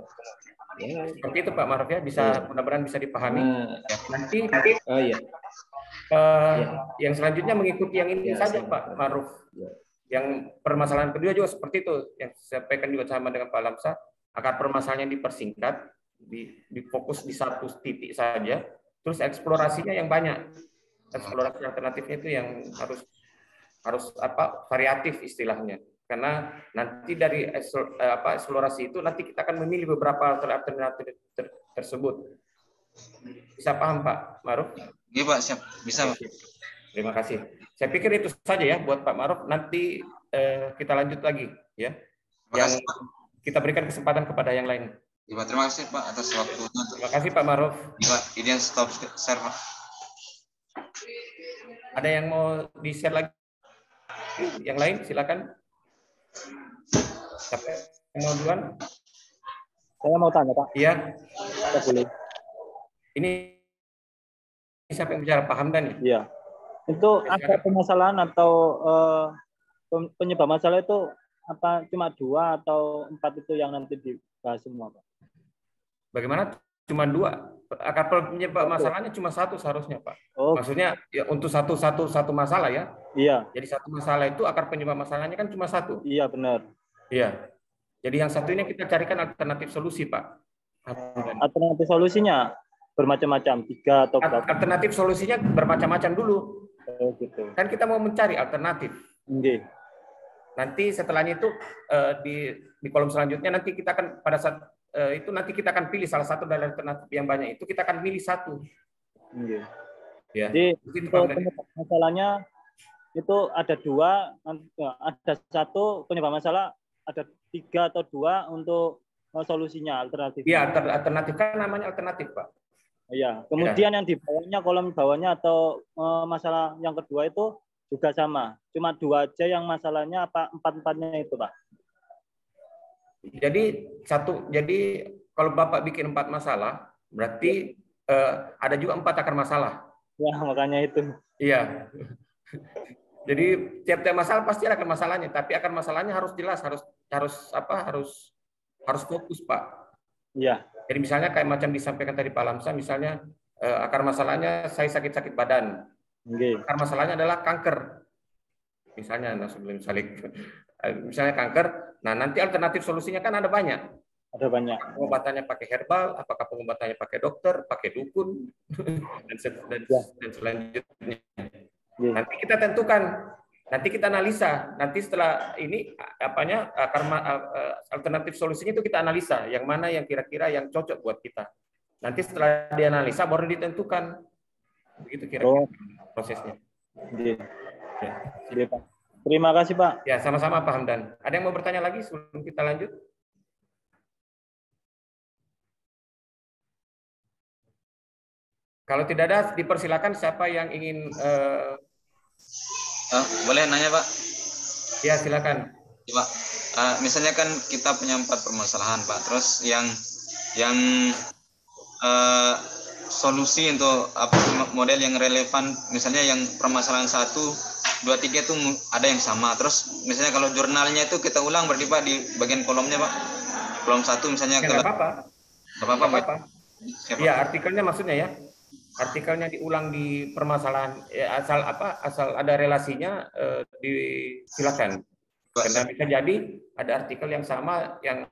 Speaker 1: Seperti itu Pak Maruf ya, bisa mudah-mudahan bisa dipahami. Nanti yang selanjutnya mengikuti yang ini saja Pak Maruf. Yang permasalahan kedua juga seperti itu, yang saya sampaikan juga sama dengan Pak Lamsa, agar permasalahannya dipersingkat, difokus di satu titik saja, terus eksplorasinya yang banyak. Eksplorasi alternatifnya itu yang harus variatif istilahnya. Karena nanti dari eksplorasi itu nanti kita akan memilih beberapa alternatif tersebut. Bisa paham Pak Maruf?
Speaker 2: Iya Pak, siap. Bisa Pak.
Speaker 1: Terima kasih. Saya pikir itu saja ya buat Pak Maruf. Nanti kita lanjut lagi ya. Yang kita berikan kesempatan kepada yang lain.
Speaker 2: Ya, terima kasih Pak atas waktunya.
Speaker 1: Terima kasih Pak Maruf.
Speaker 2: Ya, ini yang stop share Pak.
Speaker 1: Ada yang mau di-share lagi? Yang lain silakan. Siapa yang mau duluan?
Speaker 10: Saya mau tanya Pak.
Speaker 1: Iya.
Speaker 10: Saya boleh.
Speaker 1: Ini siapa yang bicara? Pak Hamdan ya?
Speaker 10: Iya. Itu ada permasalahan atau penyebab masalah itu apa cuma 2 atau 4 itu yang nanti dibahas semua Pak?
Speaker 1: Bagaimana? Cuma 2? Akar penyebab masalahnya cuma 1 seharusnya Pak. Oh. Maksudnya ya untuk satu masalah ya?
Speaker 10: Iya.
Speaker 1: Jadi satu masalah itu akar penyebab masalahnya kan cuma 1.
Speaker 10: Iya benar.
Speaker 1: Iya. Jadi yang satu ini kita carikan alternatif solusi Pak.
Speaker 10: Alternatif solusinya bermacam-macam, 3 atau berapa?
Speaker 1: Alternatif solusinya bermacam-macam dulu.
Speaker 10: Oh, gitu.
Speaker 1: Kan kita mau mencari alternatif.
Speaker 10: Okay.
Speaker 1: Nanti setelahnya itu di kolom selanjutnya nanti kita akan pada saat itu nanti kita akan pilih salah satu dari alternatif yang banyak itu kita akan pilih 1.
Speaker 10: Okay.
Speaker 1: Ya.
Speaker 10: Jadi penyebab masalahnya itu ada 2, ada 1 penyebab masalah, ada 3 atau 2 untuk solusinya alternatif.
Speaker 1: Iya, alternatif kan namanya alternatif Pak.
Speaker 10: Iya. Kemudian yang di bawahnya kolom bawahnya atau masalah yang kedua itu juga sama. Cuma 2 aja yang masalahnya apa 4-4-nya itu Pak.
Speaker 1: Jadi kalau Bapak bikin 4 masalah, berarti ada juga 4 akar masalah.
Speaker 10: Ya, makanya itu.
Speaker 1: Iya. Jadi tiap-tiap masalah pasti ada akar masalahnya, tapi akar masalahnya harus jelas, harus fokus, Pak.
Speaker 10: Iya.
Speaker 1: Jadi misalnya kayak macam disampaikan tadi Pak Lamsa, misalnya akar masalahnya saya sakit-sakit badan. Akar masalahnya adalah kanker. Misalnya, misalnya kanker. Nah, nanti alternatif solusinya kan ada banyak.
Speaker 10: Ada banyak.
Speaker 1: Pengobatannya pakai herbal, apakah pengobatannya pakai dokter, pakai dukun, dan selanjutnya. Nanti kita tentukan, nanti kita analisa. Nanti setelah ini alternatif solusinya itu kita analisa, yang mana yang kira-kira yang cocok buat kita. Nanti setelah dianalisa baru ditentukan. Begitu kira-kira prosesnya.
Speaker 10: Ya. Terima kasih Pak.
Speaker 1: Ya, sama-sama Pak Hamdan. Ada yang mau bertanya lagi sebelum kita lanjut? Kalau tidak ada, dipersilakan siapa yang ingin
Speaker 2: boleh nanya Pak?
Speaker 1: Ya, silakan.
Speaker 2: Ya, Pak. Misalnya kan kita punya 4 permasalahan Pak. Terus yang solusi untuk model yang relevan, misalnya yang permasalahan 1, 2, 3 itu ada yang sama. Terus misalnya kalau jurnalnya itu kita ulang berarti Pak di bagian kolomnya Pak. Kolom 1 misalnya.
Speaker 1: Nggak apa-apa.
Speaker 2: Nggak apa-apa.
Speaker 1: Iya, artikelnya maksudnya ya. Artikelnya diulang di permasalahan ya, asal ada relasinya silakan. Karena bisa jadi ada artikel yang sama yang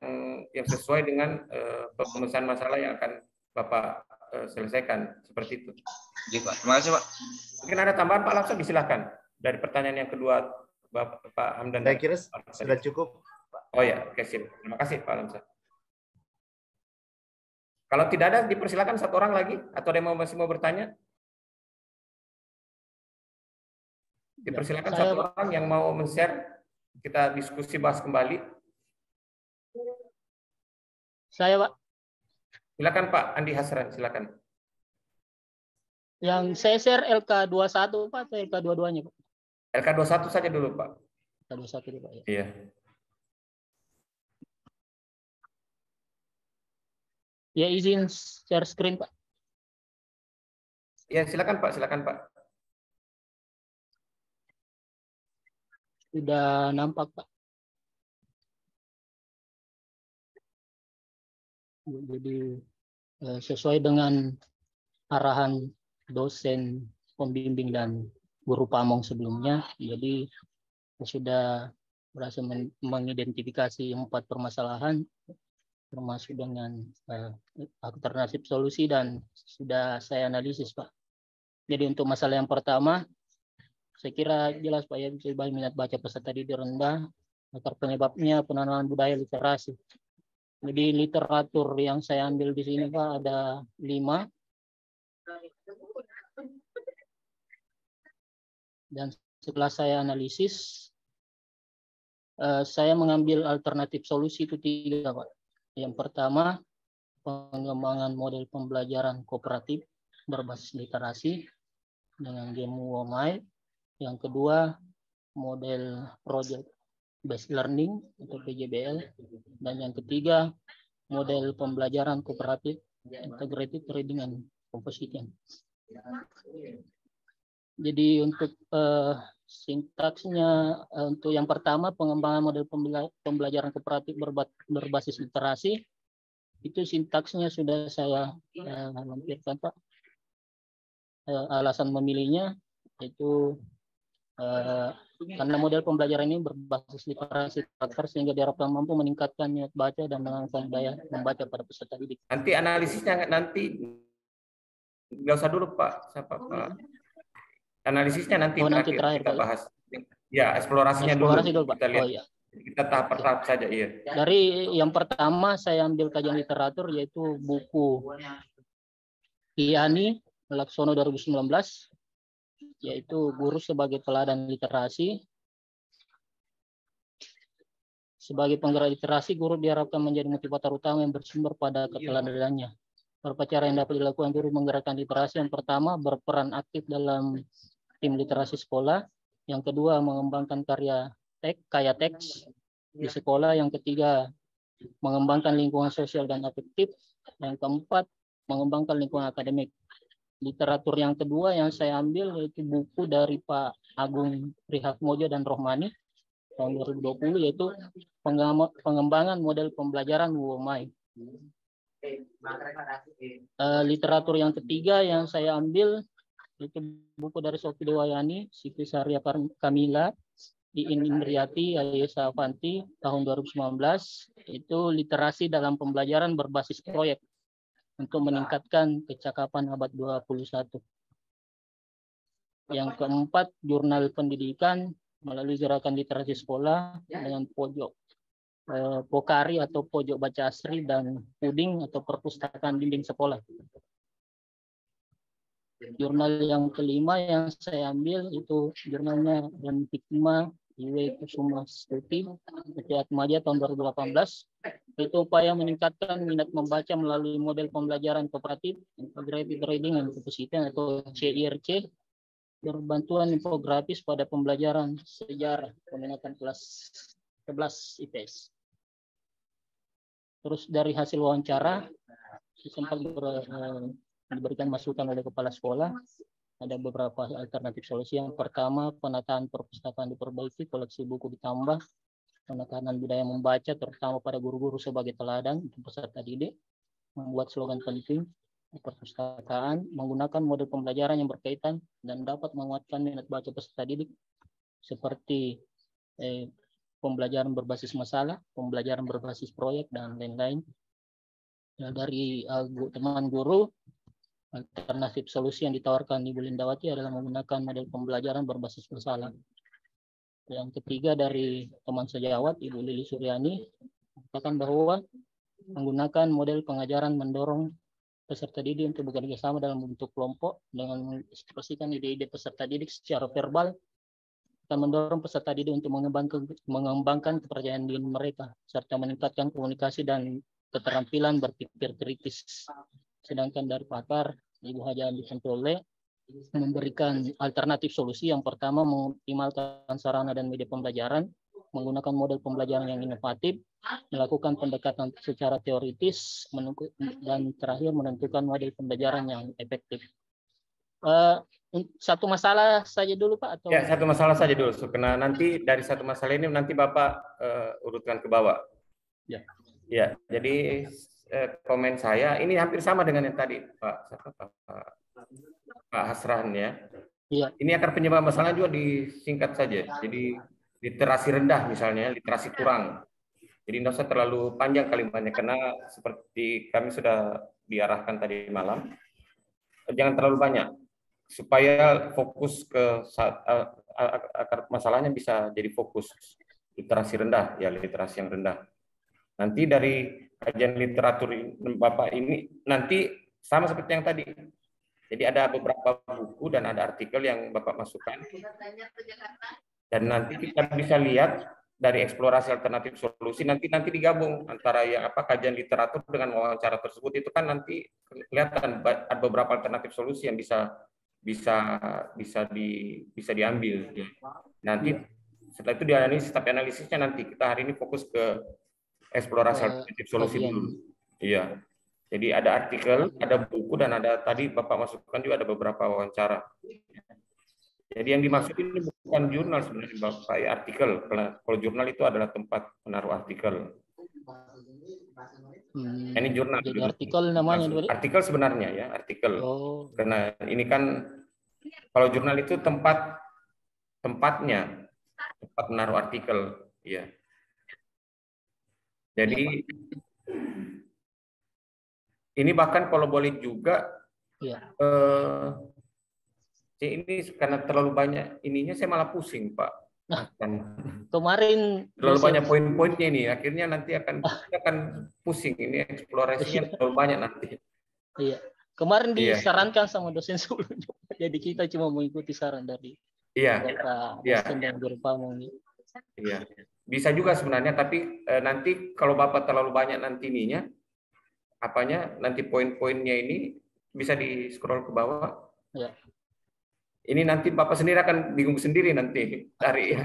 Speaker 1: sesuai dengan pemenuhan masalah yang akan Bapak selesaikan seperti itu.
Speaker 2: Iya Pak. Terima kasih Pak.
Speaker 1: Mungkin ada tambahan Pak Lamsa, silakan. Dari pertanyaan yang kedua Pak Hamdan.
Speaker 7: Saya kira sudah cukup.
Speaker 1: Oh ya, oke sip. Terima kasih Pak Lamsa. Kalau tidak ada, dipersilakan 1 orang lagi, atau ada yang masih mau bertanya? Dipersilakan 1 orang yang mau men-share, kita diskusi bahas kembali.
Speaker 4: Saya Pak.
Speaker 1: Silakan Pak Andi Hasran, silakan.
Speaker 4: Yang saya share LK21 Pak, atau LK22-nya Pak?
Speaker 1: LK21 saja dulu, Pak.
Speaker 4: LK21 dulu, Pak. Ya.
Speaker 1: Iya.
Speaker 4: Ya, izin share screen, Pak.
Speaker 1: Ya, silakan Pak, silakan Pak.
Speaker 4: Sudah nampak, Pak. Jadi sesuai dengan arahan dosen pembimbing dan guru pamong sebelumnya, jadi sudah berhasil mengidentifikasi 4 permasalahan, termasuk dengan alternatif solusi, dan sudah saya analisis, Pak. Jadi untuk masalah yang pertama, saya kira jelas Pak ya, minat baca peserta didik rendah, akar penyebabnya penanaman budaya literasi. Jadi literatur yang saya ambil di sini Pak ada 5. Dan setelah saya analisis, saya mengambil alternatif solusi itu 3 Pak. Yang pertama, pengembangan model pembelajaran kooperatif berbasis literasi dengan game Womai. Yang kedua, model project based learning atau PJBL, dan yang ketiga model pembelajaran kooperatif integrated reading and composition. Jadi untuk sintaksnya, untuk yang pertama pengembangan model pembelajaran kooperatif berbasis literasi, itu sintaksnya sudah saya lampirkan Pak. Alasan memilihnya itu karena model pembelajaran ini berbasis literasi karakter sehingga diharapkan mampu meningkatkan minat baca dan menangkan daya membaca pada peserta didik.
Speaker 1: Nanti analisisnya nanti nggak usah dulu Pak, siapa Pak? Analisisnya nanti terakhir kita bahas. Ya, eksplorasinya dulu
Speaker 4: Pak.
Speaker 1: Kita lihat.
Speaker 4: Oh, iya.
Speaker 1: Kita tahap per tahap saja, iya.
Speaker 4: Dari yang pertama saya ambil kajian literatur yaitu buku Yani Laksono 2019, yaitu Guru sebagai Teladan Literasi. Sebagai penggerak literasi, guru diharapkan menjadi motivator utama yang bersumber pada keteladanannya. Beberapa cara yang dapat dilakukan guru menggerakkan literasi. Yang pertama, berperan aktif dalam tim literasi sekolah. Yang kedua, mengembangkan kaya teks di sekolah. Yang ketiga, mengembangkan lingkungan sosial dan afektif. Yang keempat, mengembangkan lingkungan akademik. Literatur yang kedua yang saya ambil yaitu buku dari Pak Agung Prihatmojo dan Rohmani tahun 2020, yaitu pengembangan model pembelajaran Womai. Literatur yang ketiga yang saya ambil itu buku dari Sofi Dewayani, Siti Saria Kamila, Iin Indriati, Ayesa Avanti tahun 2019, itu literasi dalam pembelajaran berbasis proyek untuk meningkatkan kecakapan abad 21. Yang keempat, jurnal pendidikan melalui gerakan literasi sekolah dengan Pokari atau pojok baca asri dan puding atau perpustakaan dinding sekolah. Jurnal yang kelima yang saya ambil itu jurnalnya dan Hikmah Iwe Kusuma Stuti Atmaja tahun 2018. Itu upaya meningkatkan minat membaca melalui model pembelajaran kooperatif, integrated reading and composition atau CIRC, berbantuan infografis pada pembelajaran sejarah peminatan kelas 11 IPS. Terus dari hasil wawancara, sempat diberikan masukan oleh kepala sekolah, ada beberapa alternatif solusi. Yang pertama, penataan perpustakaan diperbaiki, koleksi buku ditambah, penekanan budaya membaca terutama pada guru-guru sebagai teladan untuk peserta didik, membuat slogan penting di perpustakaan, menggunakan model pembelajaran yang berkaitan dan dapat menguatkan minat baca peserta didik seperti pembelajaran berbasis masalah, pembelajaran berbasis proyek, dan lain-lain. Ya, dari teman guru, alternatif solusi yang ditawarkan Ibu Lindawati adalah menggunakan model pembelajaran berbasis masalah. Yang ketiga dari teman sejawat Ibu Lili Suryani mengatakan bahwa menggunakan model pengajaran mendorong peserta didik untuk bekerja sama dalam bentuk kelompok dengan mengekspresikan ide-ide peserta didik secara verbal dan mendorong peserta didik untuk mengembangkan kepercayaan diri mereka serta meningkatkan komunikasi dan keterampilan berpikir kritis. Sedangkan dari pakar Ibu Haja Andi Sentole memberikan alternatif solusi. Yang pertama, mengoptimalkan sarana dan media pembelajaran, menggunakan model pembelajaran yang inovatif, melakukan pendekatan secara teoritis, dan terakhir menentukan model pembelajaran yang efektif. Satu masalah saja dulu Pak? Atau...
Speaker 1: Ya, satu masalah saja dulu. Karena nanti dari satu masalah ini nanti Bapak urutkan ke bawah.
Speaker 4: Ya.
Speaker 1: Ya, jadi komen saya ini hampir sama dengan yang tadi Pak Hasran ya.
Speaker 4: Iya.
Speaker 1: Ini akar penyebab masalah juga disingkat saja. Jadi literasi rendah misalnya, literasi kurang. Jadi tidak usah terlalu panjang kalimatnya karena seperti kami sudah diarahkan tadi malam, jangan terlalu banyak supaya fokus ke akar masalahnya bisa jadi fokus. Literasi rendah, ya literasi yang rendah. Nanti dari kajian literatur Bapak ini nanti sama seperti yang tadi. Jadi ada beberapa buku dan ada artikel yang Bapak masukkan. Dan nanti kita bisa lihat dari eksplorasi alternatif solusi nanti digabung antara yang kajian literatur dengan wawancara tersebut, itu kan nanti kelihatan ada beberapa alternatif solusi yang bisa diambil. Nanti setelah itu dianalisis, tapi analisisnya nanti kita hari ini fokus ke eksplorasi alternatif solusi dulu. Iya. Jadi ada artikel, ada buku, dan ada tadi Bapak masukkan juga ada beberapa wawancara. Jadi yang dimaksud ini bukan jurnal sebenarnya Bapak, ya artikel. Kalau jurnal itu adalah tempat menaruh artikel. Ini jurnal.
Speaker 4: Jadi artikel namanya.
Speaker 1: Artikel sebenarnya ya, artikel. Oh. Karena ini kan kalau jurnal itu tempatnya tempat menaruh artikel, ya. Jadi ini bahkan kalau boleh juga, ya. Ini karena terlalu banyak ininya saya malah pusing Pak.
Speaker 4: Nah, kemarin
Speaker 1: terlalu banyak poin-poinnya ini, akhirnya nanti akan pusing ini eksplorasinya terlalu banyak nanti.
Speaker 4: Iya. Kemarin disarankan sama dosen sebelumnya, jadi kita cuma mengikuti saran dari dosen dan guru pamong.
Speaker 1: Iya. Bisa juga sebenarnya, tapi nanti kalau Bapak terlalu banyak nanti ininya, nanti poin-poinnya ini bisa di-scroll ke bawah.
Speaker 4: Ya.
Speaker 1: Ini nanti Bapak sendiri akan bingung sendiri nanti cari.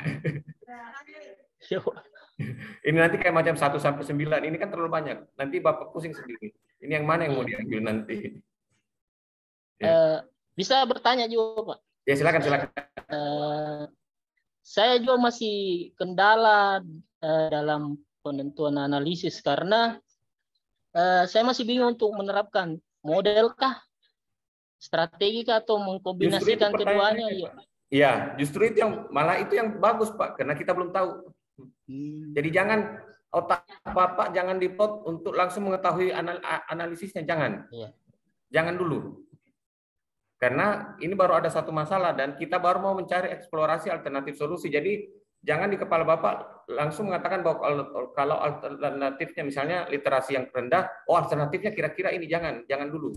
Speaker 1: Ini nanti kayak macam 1 sampai 9, ini kan terlalu banyak. Nanti Bapak pusing sendiri. Ini yang mana yang mau diambil nanti?
Speaker 4: Ya. Bisa bertanya juga Pak?
Speaker 1: Ya silakan.
Speaker 4: Saya juga masih kendala dalam penentuan analisis karena saya masih bingung untuk menerapkan model kah, strategi kah, atau mengkombinasikan keduanya.
Speaker 1: Iya, justru itu yang bagus Pak, karena kita belum tahu. Jadi jangan otak Bapak jangan diplot untuk langsung mengetahui analisisnya, jangan.
Speaker 4: Iya.
Speaker 1: Jangan dulu. Karena ini baru ada satu masalah dan kita baru mau mencari eksplorasi alternatif solusi. Jadi jangan di kepala Bapak langsung mengatakan bahwa kalau alternatifnya misalnya literasi yang rendah, alternatifnya kira-kira ini, jangan dulu.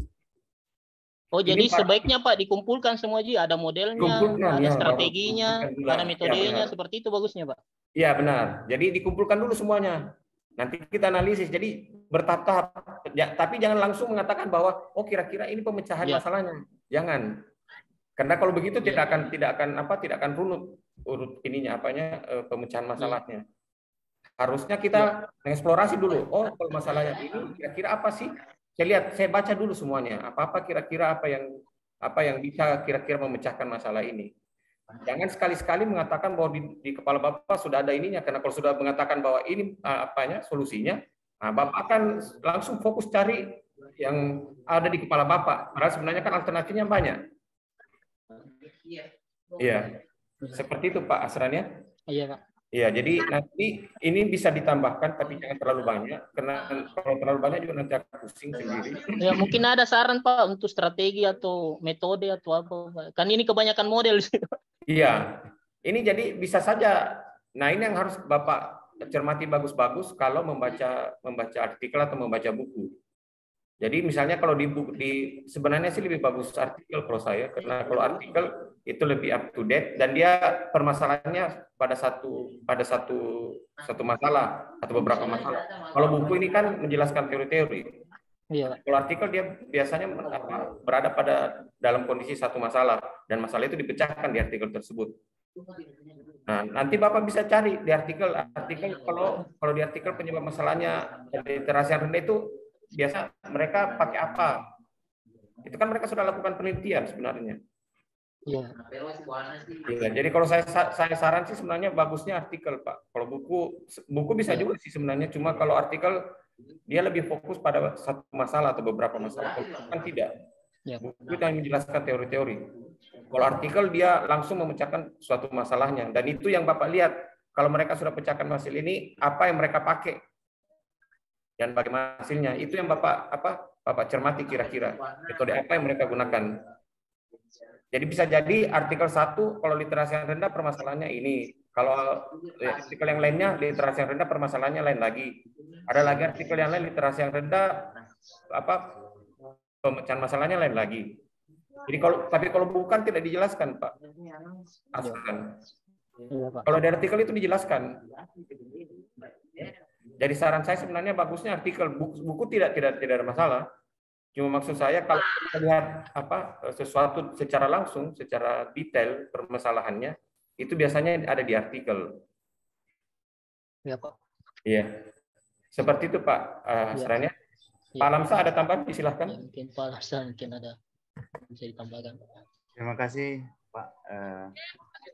Speaker 4: Oh, jadi sebaiknya Pak dikumpulkan semua aja, ada modelnya, ada strateginya, ada metodenya, seperti itu bagusnya Pak.
Speaker 1: Iya benar. Jadi dikumpulkan dulu semuanya. Nanti kita analisis. Jadi bertahap-tahap. Ya, tapi jangan langsung mengatakan bahwa kira-kira ini pemecahan masalahnya. Jangan. Karena kalau begitu tidak akan runut urut ininya pemecahan masalahnya. Harusnya kita mengeksplorasi dulu. Kalau masalahnya ini kira-kira apa sih? Saya baca dulu semuanya. Kira-kira apa yang bisa kira-kira memecahkan masalah ini. Jangan sekali-sekali mengatakan bahwa di kepala Bapak sudah ada ininya, karena kalau sudah mengatakan bahwa ini solusinya, Bapak akan langsung fokus cari yang ada di kepala Bapak. Padahal sebenarnya kan alternatifnya banyak. Iya. Seperti itu Pak Asran ya?
Speaker 4: Iya Pak.
Speaker 1: Iya, jadi nanti ini bisa ditambahkan tapi jangan terlalu banyak, karena kalau terlalu banyak juga nanti akan pusing sendiri.
Speaker 4: Ya, mungkin ada saran Pak untuk strategi atau metode atau apa Pak? Kan ini kebanyakan model sih.
Speaker 1: Iya, ini jadi bisa saja. Nah ini yang harus Bapak cermati bagus-bagus kalau membaca artikel atau membaca buku. Jadi misalnya kalau sebenarnya sih lebih bagus artikel kalau saya, karena kalau artikel itu lebih up to date dan dia permasalahannya pada satu masalah atau beberapa masalah. Kalau buku ini kan menjelaskan teori-teori.
Speaker 4: Iya.
Speaker 1: Kalau artikel dia biasanya berada pada dalam kondisi satu masalah dan masalah itu dipecahkan di artikel tersebut. Nah, nanti Bapak bisa cari di artikel kalau di artikel penyebab masalahnya literasi yang rendah itu biasa mereka pakai apa? Itu kan mereka sudah lakukan penelitian sebenarnya.
Speaker 4: Iya.
Speaker 1: Ya, jadi kalau saya saran sih sebenarnya bagusnya artikel, Pak. Kalau buku bisa juga sih sebenarnya, cuma kalau artikel dia lebih fokus pada satu masalah atau beberapa masalah. Kan tidak. Buku itu yang menjelaskan teori-teori. Kalau artikel dia langsung memecahkan suatu masalahnya, dan itu yang Bapak lihat. Kalau mereka sudah pecahkan masalah ini, apa yang mereka pakai dan bagaimana hasilnya, itu yang Bapak cermati kira-kira metode apa yang mereka gunakan. Jadi bisa jadi artikel 1 kalau literasi yang rendah permasalahannya ini. Kalau artikel yang lainnya literasi yang rendah permasalahannya lain lagi. Ada lagi artikel yang lain literasi yang rendah pemecahan masalahnya lain lagi. Jadi kalau bukan tidak dijelaskan, Pak. Kalau di artikel itu dijelaskan. Jadi saran saya sebenarnya bagusnya artikel, buku tidak ada masalah. Cuma maksud saya kalau kita lihat sesuatu secara langsung, secara detail permasalahannya, itu biasanya ada di artikel.
Speaker 4: Iya, Pak.
Speaker 1: Iya. Seperti itu, Pak. Sarannya. Ya. Pak Lamsa ada tambahan? Silahkan.
Speaker 4: Ya, mungkin Pak Lamsa mungkin ada bisa ditambahkan.
Speaker 7: Terima kasih, Pak.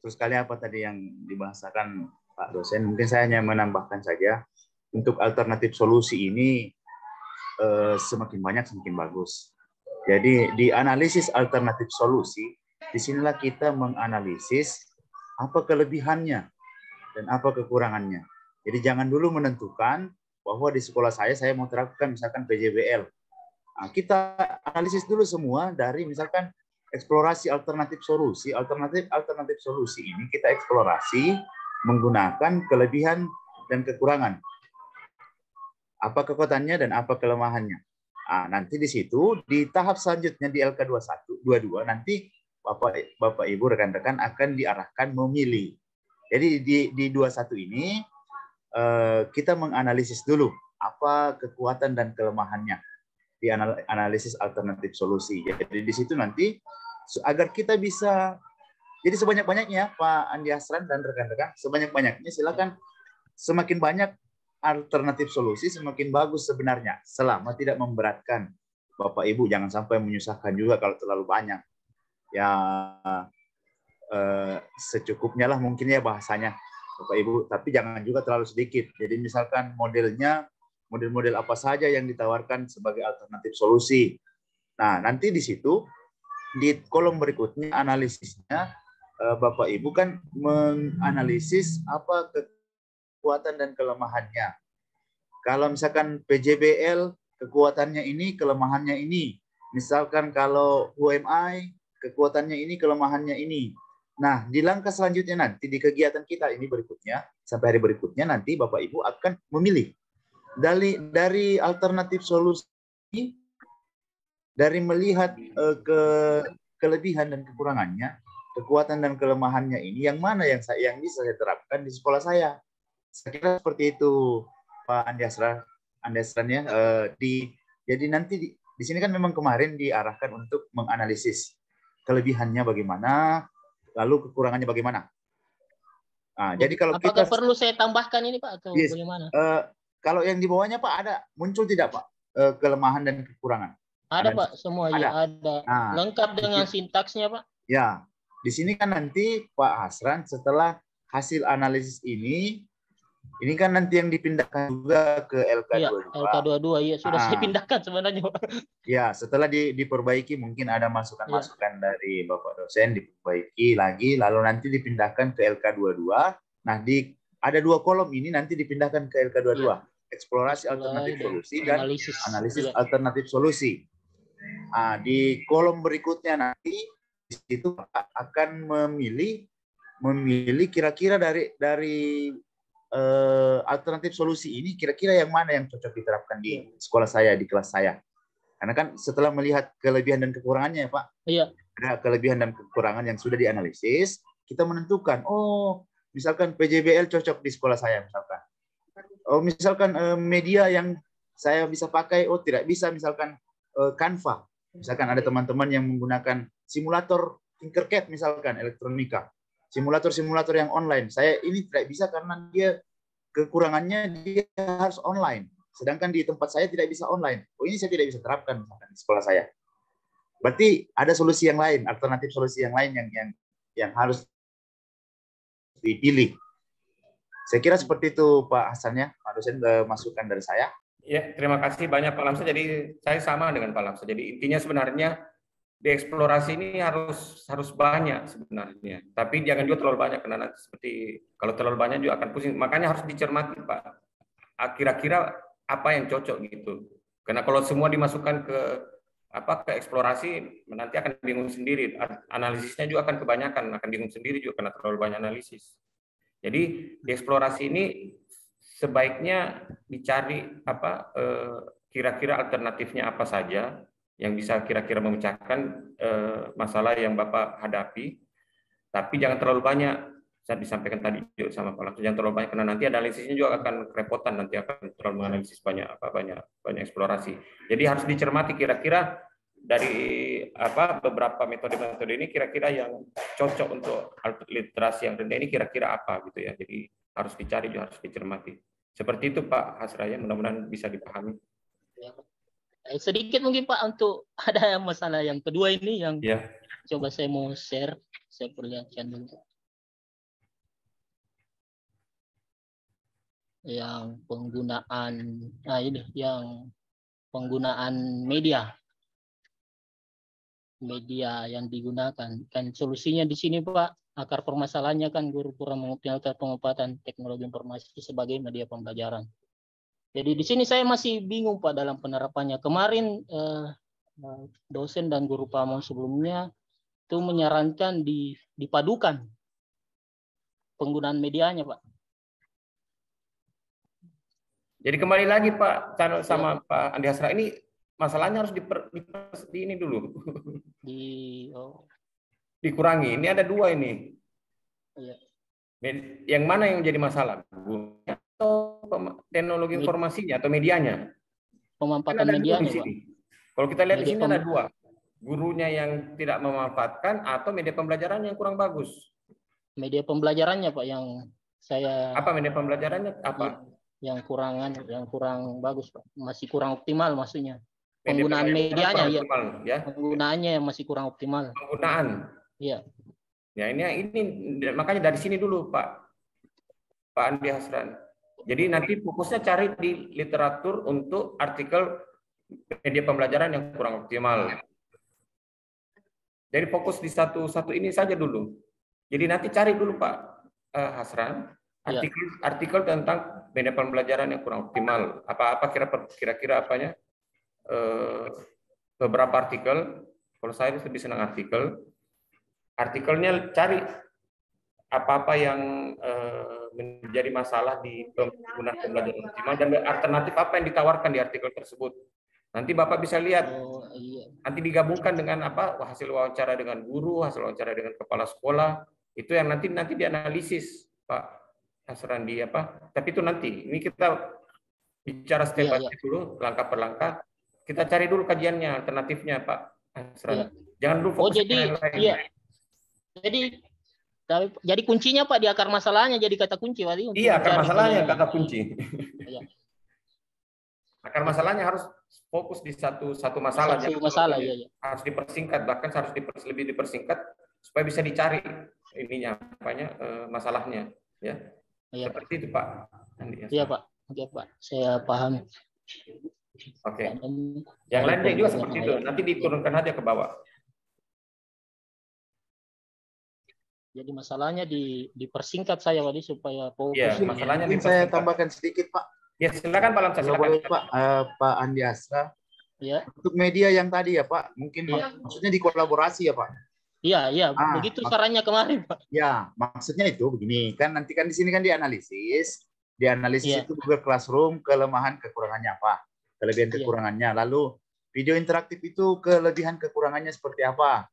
Speaker 7: Terus sekali apa tadi yang dibahasakan Pak dosen, mungkin saya hanya menambahkan saja, untuk alternatif solusi ini semakin banyak semakin bagus. Jadi di analisis alternatif solusi, disinilah kita menganalisis apa kelebihannya dan apa kekurangannya. Jadi jangan dulu menentukan bahwa di sekolah saya mau terapkan misalkan PJBL. Nah, kita analisis dulu semua dari misalkan eksplorasi alternatif solusi. Alternatif solusi ini kita eksplorasi menggunakan kelebihan dan kekurangan. Apa kekuatannya dan apa kelemahannya. Nah, nanti di situ di tahap selanjutnya di LK22 nanti Bapak Ibu rekan-rekan akan diarahkan memilih. Jadi di 21 ini kita menganalisis dulu apa kekuatan dan kelemahannya di analisis alternatif solusi. Jadi di situ nanti agar kita bisa, jadi sebanyak-banyaknya Pak Andi Hasran dan rekan-rekan, sebanyak-banyaknya silakan, semakin banyak alternatif solusi semakin bagus sebenarnya, selama tidak memberatkan Bapak Ibu. Jangan sampai menyusahkan juga kalau terlalu banyak. Ya secukupnya lah mungkin ya bahasanya Bapak Ibu, tapi jangan juga terlalu sedikit. Jadi misalkan model apa saja yang ditawarkan sebagai alternatif solusi. Nah, nanti di situ di kolom berikutnya analisisnya Bapak Ibu kan menganalisis apa kekuatan dan kelemahannya. Kalau misalkan PJBL kekuatannya ini, kelemahannya ini. Misalkan kalau UMI kekuatannya ini, kelemahannya ini. Nah, di langkah selanjutnya nanti di kegiatan kita ini berikutnya, sampai hari berikutnya nanti Bapak Ibu akan memilih dari alternatif solusi, dari melihat kelebihan dan kekurangannya, kekuatan dan kelemahannya ini, yang mana yang bisa saya terapkan di sekolah saya. Saya kira seperti itu Pak Andi Hasran ya. Jadi nanti di sini kan memang kemarin diarahkan untuk menganalisis kelebihannya bagaimana, lalu kekurangannya bagaimana. Nah, jadi kalau
Speaker 4: apakah perlu saya tambahkan ini Pak atau bagaimana?
Speaker 7: Kalau yang di bawahnya Pak ada muncul tidak Pak kelemahan dan kekurangan?
Speaker 4: Ada Pak, semua ya ada. Nah, lengkap dengan sintaksnya Pak.
Speaker 7: Ya, di sini kan nanti Pak Hasran setelah hasil analisis ini kan nanti yang dipindahkan juga ke LK22.
Speaker 4: Ya, LK22 ya sudah saya pindahkan sebenarnya Pak.
Speaker 7: Ya, setelah diperbaiki mungkin ada masukan-masukan dari Bapak dosen, diperbaiki lagi, lalu nanti dipindahkan ke LK22. Nah, ada 2 kolom ini nanti dipindahkan ke LK22. Eksplorasi alternatif solusi dan analisis alternatif solusi. Nah, di kolom berikutnya nanti di situ akan memilih kira-kira dari alternatif solusi ini kira-kira yang mana yang cocok diterapkan di sekolah saya, di kelas saya. Karena kan setelah melihat kelebihan dan kekurangannya Pak, ada kelebihan dan kekurangan yang sudah dianalisis, kita menentukan, oh misalkan PJBL cocok di sekolah saya misalkan. Oh misalkan media yang saya bisa pakai, oh tidak bisa misalkan Canva. Misalkan ada teman-teman yang menggunakan simulator Tinkercad misalkan elektronika, simulator-simulator yang online. Saya ini tidak bisa karena dia kekurangannya dia harus online. Sedangkan di tempat saya tidak bisa online. Oh ini saya tidak bisa terapkan misalkan di sekolah saya. Berarti ada solusi yang lain, alternatif solusi yang lain yang harus dipilih. Saya kira seperti itu Pak Hasan ya, Pak dosen, masukan dari saya.
Speaker 1: Ya, terima kasih banyak Pak Lamsa. Jadi saya sama dengan Pak Lamsa. Jadi intinya sebenarnya di eksplorasi ini harus banyak sebenarnya. Tapi jangan juga terlalu banyak karena nanti seperti kalau terlalu banyak juga akan pusing. Makanya harus dicermati Pak. Kira-kira apa yang cocok gitu. Karena kalau semua dimasukkan ke eksplorasi nanti akan bingung sendiri. Analisisnya juga akan kebanyakan, akan bingung sendiri juga karena terlalu banyak analisis. Jadi di eksplorasi ini sebaiknya dicari kira-kira alternatifnya apa saja yang bisa kira-kira memecahkan masalah yang Bapak hadapi, tapi jangan terlalu banyak. Saya disampaikan tadi juga sama Pak Lamsa, jangan terlalu banyak karena nanti analisisnya juga akan kerepotan, nanti akan terlalu menganalisis banyak eksplorasi. Jadi harus dicermati kira-kira dari beberapa metode-metode ini kira-kira yang cocok untuk literasi yang rendah ini kira-kira apa gitu ya. Jadi harus dicari juga harus dicermati. Seperti itu Pak Hasraya, mudah-mudahan bisa dipahami.
Speaker 4: Sedikit mungkin Pak untuk ada masalah yang kedua ini yang coba saya mau share, saya perlihatkan dulu. Yang penggunaan media yang digunakan. Kan solusinya di sini Pak, akar permasalahannya kan guru kurang mengoptimalkan penguatan teknologi informasi sebagai media pembelajaran. Jadi di sini saya masih bingung Pak dalam penerapannya. Kemarin dosen dan guru PAMON sebelumnya itu menyarankan dipadukan penggunaan medianya Pak. Jadi
Speaker 1: kembali lagi Pak sama Pak Andi Hasra, ini masalahnya harus di ini dulu. Dikurangi. Ini ada dua ini.
Speaker 4: Iya.
Speaker 1: Yang mana yang jadi masalah? Atau teknologi informasinya atau medianya?
Speaker 4: Pemanfaatan medianya, Pak.
Speaker 1: Kalau kita lihat di sini ada dua. Gurunya yang tidak memanfaatkan atau media pembelajaran yang kurang bagus.
Speaker 4: Media pembelajarannya Pak yang saya.
Speaker 1: Apa media pembelajarannya? Apa?
Speaker 4: Yang kurang bagus Pak. Masih kurang optimal maksudnya. Penggunaan medianya ya. Penggunaannya yang masih kurang optimal.
Speaker 1: Penggunaan.
Speaker 4: Iya.
Speaker 1: Ya ini makanya dari sini dulu Pak Andi Hasran. Jadi nanti fokusnya cari di literatur untuk artikel media pembelajaran yang kurang optimal. Jadi fokus di satu ini saja dulu. Jadi nanti cari dulu Pak Hasran artikel tentang media pembelajaran yang kurang optimal. Apa kira-kira apanya? Beberapa artikel. Kalau saya lebih senang artikelnya cari apa-apa yang menjadi masalah di penggunaan pembelajaran optimal dan alternatif apa yang ditawarkan di artikel tersebut. Nanti Bapak bisa lihat, nanti digabungkan dengan hasil wawancara dengan guru, hasil wawancara dengan kepala sekolah, itu yang nanti dianalisis Pak Hasrandi tapi itu nanti, ini kita bicara step by step dulu, langkah per langkah, kita cari dulu kajiannya, alternatifnya Pak Hasrandi. Jangan dulu fokus
Speaker 4: jadi jadi kuncinya Pak di akar masalahnya, jadi kata kunci Pak.
Speaker 1: Iya, akar masalahnya kata kunci. Akar masalahnya harus fokus di satu masalah. Harus dipersingkat, bahkan harus lebih dipersingkat supaya bisa dicari ininya masalahnya ya. Seperti itu Pak.
Speaker 4: Iya Pak. Oke Pak, saya paham.
Speaker 1: Oke. Yang lainnya juga seperti itu. Nanti diturunkan aja ke bawah.
Speaker 4: Jadi masalahnya dipersingkat saya Pak supaya fokus.
Speaker 1: Iya, masalahnya
Speaker 7: saya tambahkan sedikit Pak.
Speaker 1: Ya silakan Pak Lamsa.
Speaker 7: Boleh Pak, Pak Andi Hasra.
Speaker 4: Ya.
Speaker 7: Untuk media yang tadi ya Pak, mungkin maksudnya dikolaborasi ya Pak.
Speaker 4: Iya, begitu caranya kemarin Pak.
Speaker 7: Ya, maksudnya itu begini, kan nanti kan di sini kan dianalisis itu Google Classroom kelemahan kekurangannya apa, kelebihan kekurangannya, lalu video interaktif itu kelebihan kekurangannya seperti apa.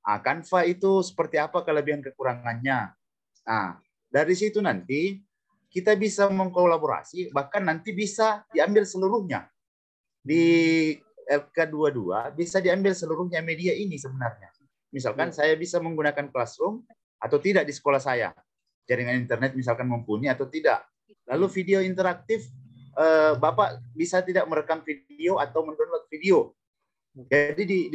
Speaker 7: Canva itu seperti apa kelebihan kekurangannya. Nah, dari situ nanti kita bisa mengkolaborasi, bahkan nanti bisa diambil seluruhnya. Di LK22 bisa diambil seluruhnya media ini sebenarnya. Misalkan saya bisa menggunakan Classroom atau tidak di sekolah saya. Jaringan internet misalkan mumpuni atau tidak. Lalu video interaktif, Bapak bisa tidak merekam video atau mendownload video. Jadi di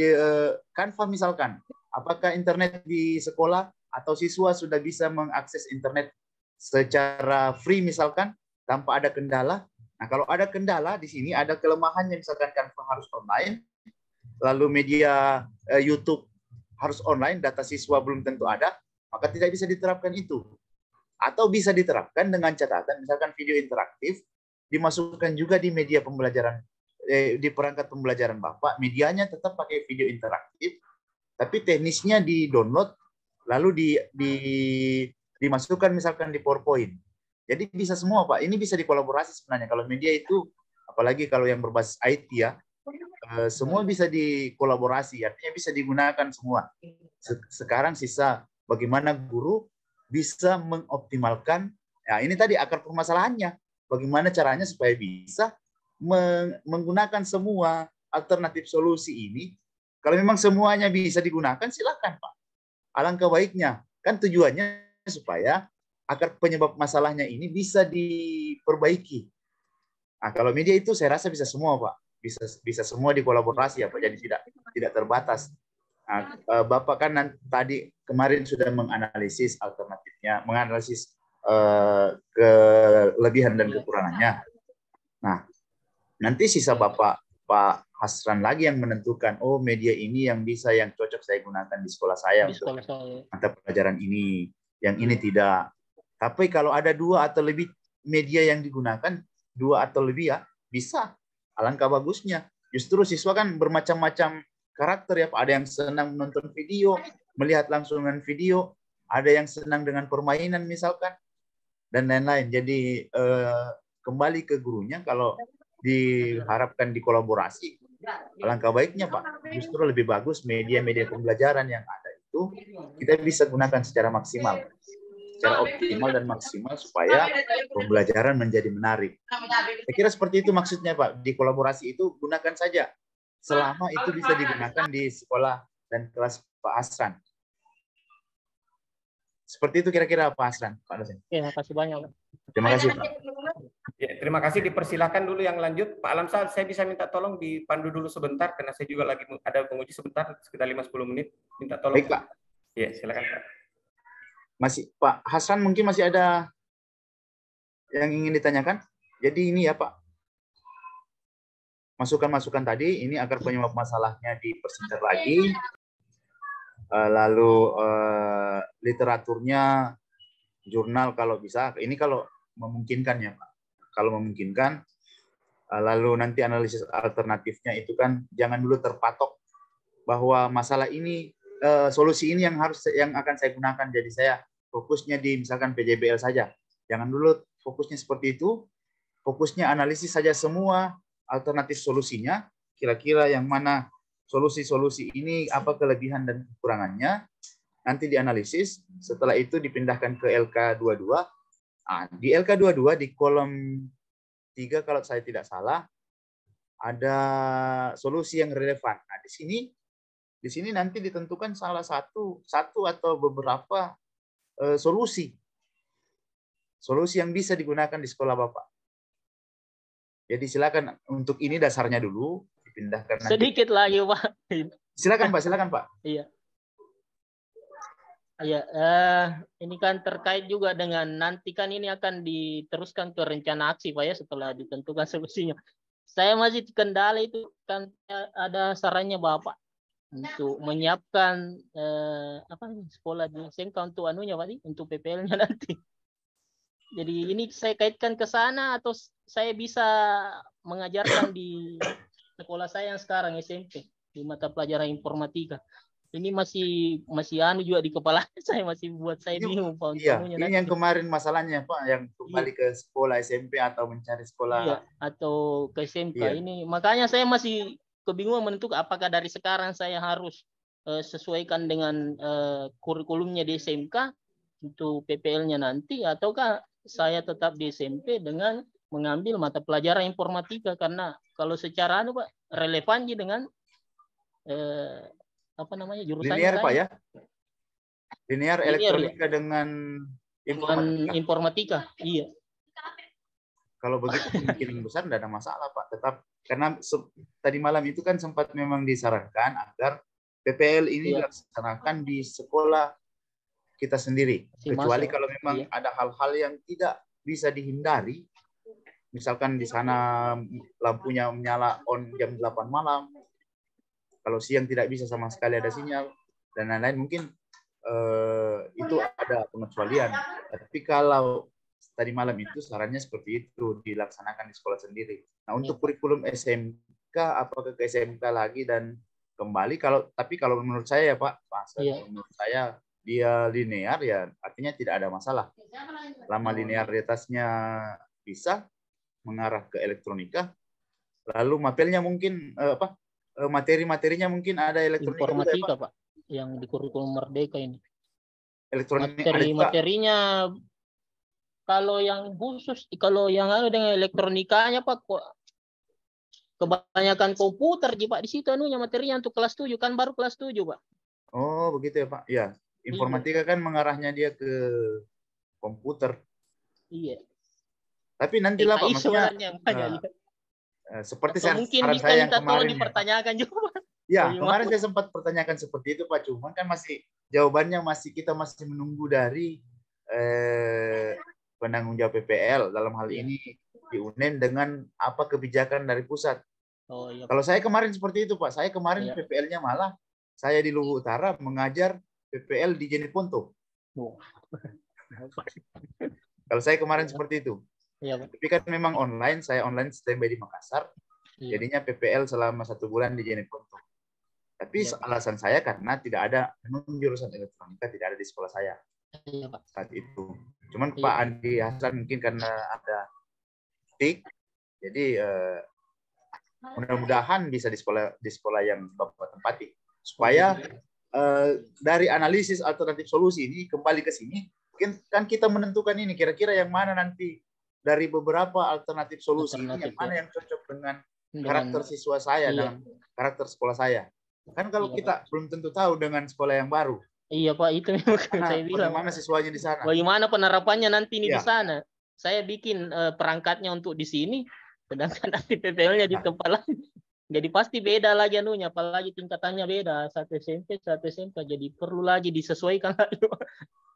Speaker 7: Canva misalkan, apakah internet di sekolah atau siswa sudah bisa mengakses internet secara free misalkan, tanpa ada kendala. Nah, kalau ada kendala di sini ada kelemahannya, misalkan Canva harus online, lalu media YouTube harus online, data siswa belum tentu ada, maka tidak bisa diterapkan itu. Atau bisa diterapkan dengan catatan, misalkan video interaktif dimasukkan juga di media pembelajaran, di perangkat pembelajaran Bapak, medianya tetap pakai video interaktif, tapi teknisnya di-download, lalu dimasukkan misalkan di PowerPoint. Jadi bisa semua, Pak. Ini bisa dikolaborasi sebenarnya. Kalau media itu, apalagi kalau yang berbasis IT ya, semua bisa dikolaborasi, artinya bisa digunakan semua. Sekarang sisa bagaimana guru bisa mengoptimalkan, ya ini tadi akar permasalahannya, bagaimana caranya supaya bisa menggunakan semua alternatif solusi ini. Kalau memang semuanya bisa digunakan, silakan Pak. Alangkah baiknya. Kan tujuannya supaya akar penyebab masalahnya ini bisa diperbaiki. Nah, kalau media itu saya rasa bisa semua Pak. Bisa semua dikolaborasi ya Pak. Jadi tidak terbatas. Nah, Bapak kan tadi kemarin sudah menganalisis alternatifnya, menganalisis kelebihan dan kekurangannya. Nah, nanti sisa Bapak Pak Hasran lagi yang menentukan, oh media ini yang bisa, yang cocok saya gunakan di sekolah saya untuk mata pelajaran ini, yang ini tidak. Tapi kalau ada 2 atau lebih media yang digunakan, 2 atau lebih ya, bisa. Alangkah bagusnya. Justru siswa kan bermacam-macam karakter ya Pak. Ada yang senang menonton video, melihat langsung dengan video, ada yang senang dengan permainan misalkan, dan lain-lain. Jadi kembali ke gurunya, kalau diharapkan dikolaborasi, alangkah baiknya Pak. Justru lebih bagus media-media pembelajaran yang ada itu kita bisa gunakan secara maksimal, secara optimal dan maksimal supaya pembelajaran menjadi menarik. Saya kira seperti itu maksudnya Pak. Di kolaborasi itu gunakan saja selama itu bisa digunakan di sekolah dan kelas Pak Hasran. Seperti itu kira-kira Pak Hasran. Pak Dosen.
Speaker 4: Terima kasih banyak.
Speaker 7: Terima kasih Pak.
Speaker 1: Ya, terima kasih. Dipersilakan dulu yang lanjut. Pak Alamsal, saya bisa minta tolong dipandu dulu sebentar karena saya juga lagi ada penguji sebentar, sekitar 5-10 menit. Minta tolong.
Speaker 7: Baik Pak.
Speaker 1: Ya, silakan Pak.
Speaker 7: Masih Pak Hasan, mungkin masih ada yang ingin ditanyakan? Jadi ini ya Pak, masukan-masukan tadi, ini agar penyebab masalahnya dipersingkat lagi. Lalu literaturnya, jurnal kalau bisa, ini kalau memungkinkan ya Pak. Kalau memungkinkan, lalu nanti analisis alternatifnya itu kan jangan dulu terpatok bahwa masalah ini, solusi ini yang akan saya gunakan. Jadi saya fokusnya di misalkan PJBL saja. Jangan dulu fokusnya seperti itu. Fokusnya analisis saja semua alternatif solusinya. Kira-kira yang mana solusi-solusi ini, apa kelebihan dan kekurangannya. Nanti dianalisis. Setelah itu dipindahkan ke LK22. Nah, di LK22 di kolom 3 kalau saya tidak salah ada solusi yang relevan. Nah, di sini nanti ditentukan salah satu atau beberapa solusi yang bisa digunakan di sekolah Bapak. Jadi silakan, untuk ini dasarnya dulu dipindahkan nanti.
Speaker 4: Sedikit lagi Pak.
Speaker 7: Silakan Pak.
Speaker 4: Iya. Iya, ini kan terkait juga dengan nanti kan ini akan diteruskan ke rencana aksi Pak ya setelah ditentukan solusinya. Saya masih kendala itu kan ada sarannya Bapak untuk menyiapkan sekolah di SMK untuk anunya Pak, untuk PPL-nya nanti. Jadi ini saya kaitkan ke sana atau saya bisa mengajarkan di sekolah saya yang sekarang SMP di mata pelajaran informatika. Ini masih anu juga di kepala saya, masih buat saya bingung Pak.
Speaker 7: Iya, ini nanti yang kemarin masalahnya Pak, yang kembali ke sekolah SMP atau mencari sekolah.
Speaker 4: Iya, atau ke SMK. Iya. Ini makanya saya masih kebingungan menentukan apakah dari sekarang saya harus sesuaikan dengan kurikulumnya di SMK untuk PPL-nya nanti, ataukah saya tetap di SMP dengan mengambil mata pelajaran informatika, karena kalau secara Pak relevannya dengan apa namanya jurusan
Speaker 7: Linear
Speaker 4: saya.
Speaker 7: Pak ya? Linear elektronika
Speaker 4: ya.
Speaker 7: dengan
Speaker 4: informatika. Iya.
Speaker 7: Kalau begitu kemungkinan besar tidak ada masalah Pak. Tetap karena tadi malam itu kan sempat memang disarankan agar PPL ini dilaksanakan di sekolah kita sendiri. Kecuali kalau memang ada hal-hal yang tidak bisa dihindari. Misalkan di sana lampunya menyala on jam 8 malam. Kalau siang tidak bisa sama sekali ada sinyal dan lain-lain, mungkin itu ada pengecualian. Tapi kalau tadi malam itu sarannya seperti itu, dilaksanakan di sekolah sendiri. Nah, untuk kurikulum SMK apakah ke SMK lagi dan kembali, tapi kalau menurut saya ya Pak, menurut saya dia linear ya artinya tidak ada masalah. Lama linearitasnya bisa mengarah ke elektronika, lalu mapelnya mungkin materi-materinya mungkin ada elektronika
Speaker 4: informatika
Speaker 7: juga, ya,
Speaker 4: Pak, yang di kurikulum Merdeka ini.
Speaker 7: Elektronika
Speaker 4: materinya kalau yang khusus, kalau yang dengan elektronikanya Pak, kebanyakan komputer Pak di situ anunya materinya untuk kelas 7, kan baru kelas 7 Pak.
Speaker 7: Oh begitu ya Pak. Ya, informatika kan mengarahnya dia ke komputer.
Speaker 4: Iya.
Speaker 7: Tapi nantilah Pak, maksudnya seperti saran saya yang kemarin
Speaker 4: dipertanyakan juga.
Speaker 7: Ya, kemarin saya sempat pertanyakan seperti itu Pak, cuman kan jawabannya kita masih menunggu dari penanggung jawab PPL dalam hal ini di UNEN dengan apa kebijakan dari pusat.
Speaker 4: Oh, iya.
Speaker 7: Kalau saya kemarin seperti itu Pak, saya kemarin PPL-nya malah saya di Luwu Utara mengajar PPL di Jeneponto.
Speaker 4: Oh.
Speaker 7: Kalau saya kemarin seperti itu.
Speaker 4: Ya,
Speaker 7: tapi kan memang online, saya online standby di Makassar, jadinya PPL selama 1 bulan di Jeneponto. Tapi alasan saya karena tidak ada, memang jurusan elektronika tidak ada di sekolah saya saat itu. Cuman Pak Andi Hasan mungkin karena ada TIK, jadi mudah-mudahan bisa di sekolah yang Bapak tempati, supaya dari analisis alternatif solusi ini kembali ke sini, mungkin kan kita menentukan ini kira-kira yang mana nanti dari beberapa alternatif solusi ini yang mana yang cocok dengan karakter siswa saya dan karakter sekolah saya. Kan kalau kita belum tentu tahu dengan sekolah yang baru.
Speaker 4: Iya Pak, itu memang saya bilang.
Speaker 7: Bagaimana siswanya di sana?
Speaker 4: Bagaimana penerapannya nanti ini di sana? Saya bikin perangkatnya untuk di sini, sedangkan nanti PPL-nya di tempat lain. Jadi pasti beda lagi anunya, apalagi tingkatannya beda, satu SMP, satu SMK. Jadi perlu lagi disesuaikan lagi.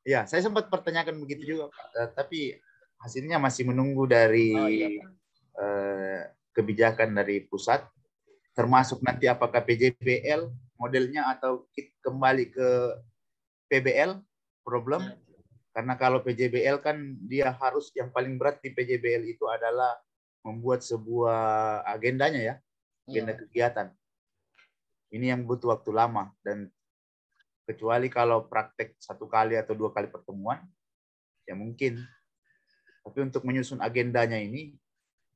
Speaker 7: Ya, saya sempat pertanyakan begitu juga, Pak. Tapi hasilnya masih menunggu dari kebijakan dari pusat, termasuk nanti apakah PJBL modelnya atau kembali ke PBL problem. Karena kalau PJBL kan dia harus, yang paling berat di PJBL itu adalah membuat sebuah agendanya ya, agenda kegiatan. Ini yang butuh waktu lama, dan kecuali kalau praktek 1 kali atau 2 kali pertemuan, ya mungkin. Tapi untuk menyusun agendanya ini,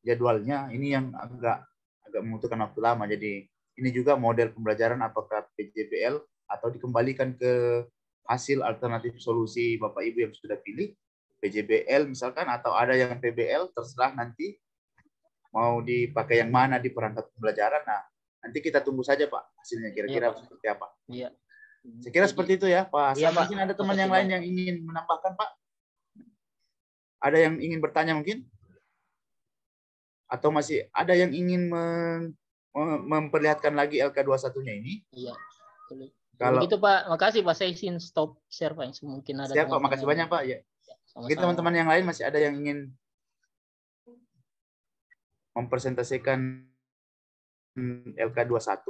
Speaker 7: jadwalnya ini yang agak membutuhkan waktu lama. Jadi ini juga model pembelajaran apakah PJBL atau dikembalikan ke hasil alternatif solusi Bapak Ibu yang sudah pilih, PJBL misalkan, atau ada yang PBL, terserah nanti mau dipakai yang mana di perangkat pembelajaran. Nah, nanti kita tunggu saja Pak hasilnya kira-kira seperti apa.
Speaker 4: Iya.
Speaker 7: Saya kira seperti itu ya Pak.
Speaker 4: Iya,
Speaker 7: mungkin ada teman yang lain yang ingin menambahkan Pak? Ada yang ingin bertanya mungkin? Atau masih ada yang ingin memperlihatkan lagi LK21-nya ini?
Speaker 4: Iya. Kalau gitu Pak, makasih Pak, saya izin stop share Pak. Mungkin ada.
Speaker 7: Siap Pak, makasih banyak Pak. Ya. Mungkin teman-teman yang lain masih ada yang ingin mempresentasikan LK21.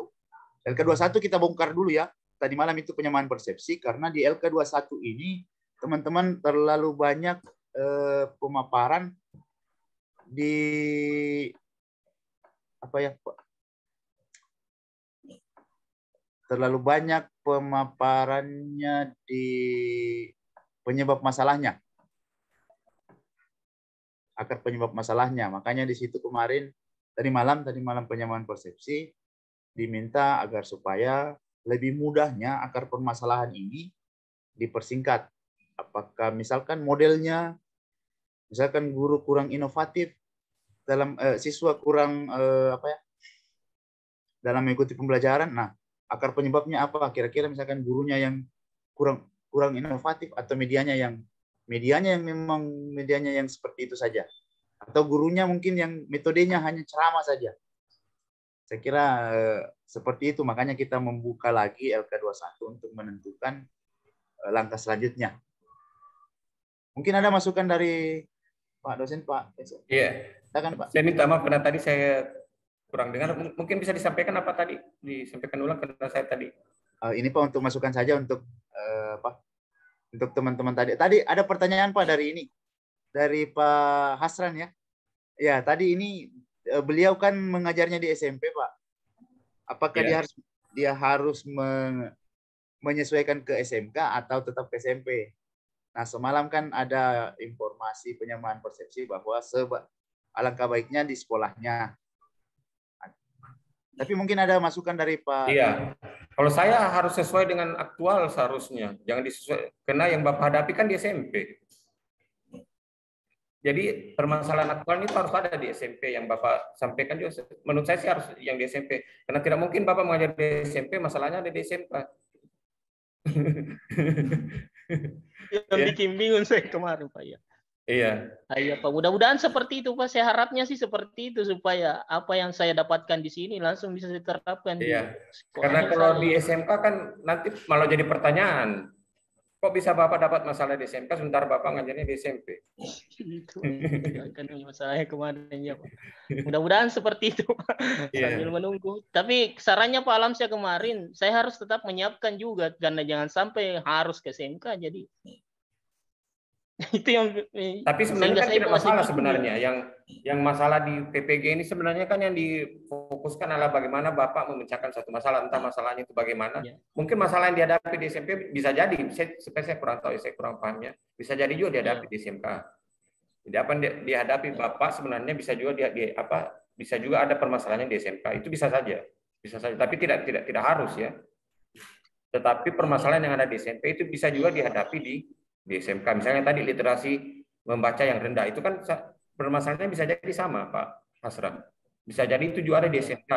Speaker 7: LK21 kita bongkar dulu ya. Tadi malam itu penyamaan persepsi, karena di LK21 ini teman-teman terlalu banyak pemaparan di apa ya Pak? Terlalu banyak pemaparannya di penyebab masalahnya, akar penyebab masalahnya. Makanya di situ kemarin tadi malam penyamaan persepsi diminta agar supaya lebih mudahnya akar permasalahan ini dipersingkat. Apakah misalkan modelnya Misalkan guru kurang inovatif dalam siswa kurang dalam mengikuti pembelajaran. Nah, akar penyebabnya apa? Kira-kira misalkan gurunya yang kurang inovatif atau medianya yang memang medianya yang seperti itu saja, atau gurunya mungkin yang metodenya hanya ceramah saja. Saya kira seperti itu, makanya kita membuka lagi LK21 untuk menentukan langkah selanjutnya. Mungkin ada masukan dari Pak dosen, Pak.
Speaker 1: Iya.
Speaker 7: Pak.
Speaker 1: Saya minta maaf karena tadi saya kurang dengar. Mungkin bisa disampaikan apa tadi? Disampaikan ulang karena saya tadi.
Speaker 7: Ini Pak untuk masukan saja untuk untuk teman-teman tadi. Tadi ada pertanyaan Pak dari Pak Hasran ya. Ya, tadi ini beliau kan mengajarnya di SMP, Pak. Apakah dia harus menyesuaikan ke SMK atau tetap ke SMP? Nah, semalam kan ada informasi penyamaan persepsi bahwa alangkah baiknya di sekolahnya. Tapi mungkin ada masukan dari Pak.
Speaker 1: Iya. Kalau saya harus sesuai dengan aktual seharusnya. Jangan disesuaikan. Karena yang Bapak hadapi kan di SMP. Jadi permasalahan aktual itu harus ada di SMP yang Bapak sampaikan juga. Menurut saya sih harus yang di SMP. Karena tidak mungkin Bapak mengajar di SMP, masalahnya ada di SMK.
Speaker 4: Yang bikin bingung saya kemarin, Pak ya.
Speaker 1: Iya.
Speaker 4: Iya Pak, mudah-mudahan seperti itu Pak. Saya harapnya sih seperti itu supaya apa yang saya dapatkan di sini langsung bisa diterapkan di sekolah.
Speaker 1: Karena kalau di SMK kan nanti malah jadi pertanyaan. Kok bisa Bapak dapat masalah di SMK sementara Bapak ngajarnya di SMP?
Speaker 4: Itu kan masalahnya kemarin ya Pak. Mudah-mudahan seperti itu Pak. Sambil menunggu. Tapi sarannya Pak Alamsyah kemarin, saya harus tetap menyiapkan juga karena jangan sampai harus ke SMK jadi itu yang.
Speaker 1: Tapi sebenarnya kan tidak masalah sebenarnya. Yang masalah di PPG ini sebenarnya kan yang difokuskan adalah bagaimana Bapak memecahkan satu masalah, entah masalahnya itu bagaimana. Mungkin masalah yang dihadapi di SMP bisa jadi, saya kurang tahu, saya kurang pahamnya. Bisa jadi juga dihadapi di SMK. Jadi apa yang dihadapi Bapak sebenarnya bisa juga bisa juga ada permasalahannya di SMK. Itu bisa saja. Tapi tidak harus ya. Tetapi permasalahan yang ada di SMP itu bisa juga dihadapi di SMK. Misalnya tadi literasi membaca yang rendah itu kan permasalahannya bisa jadi sama Pak Hasran. Bisa jadi itu juga ada di SMK.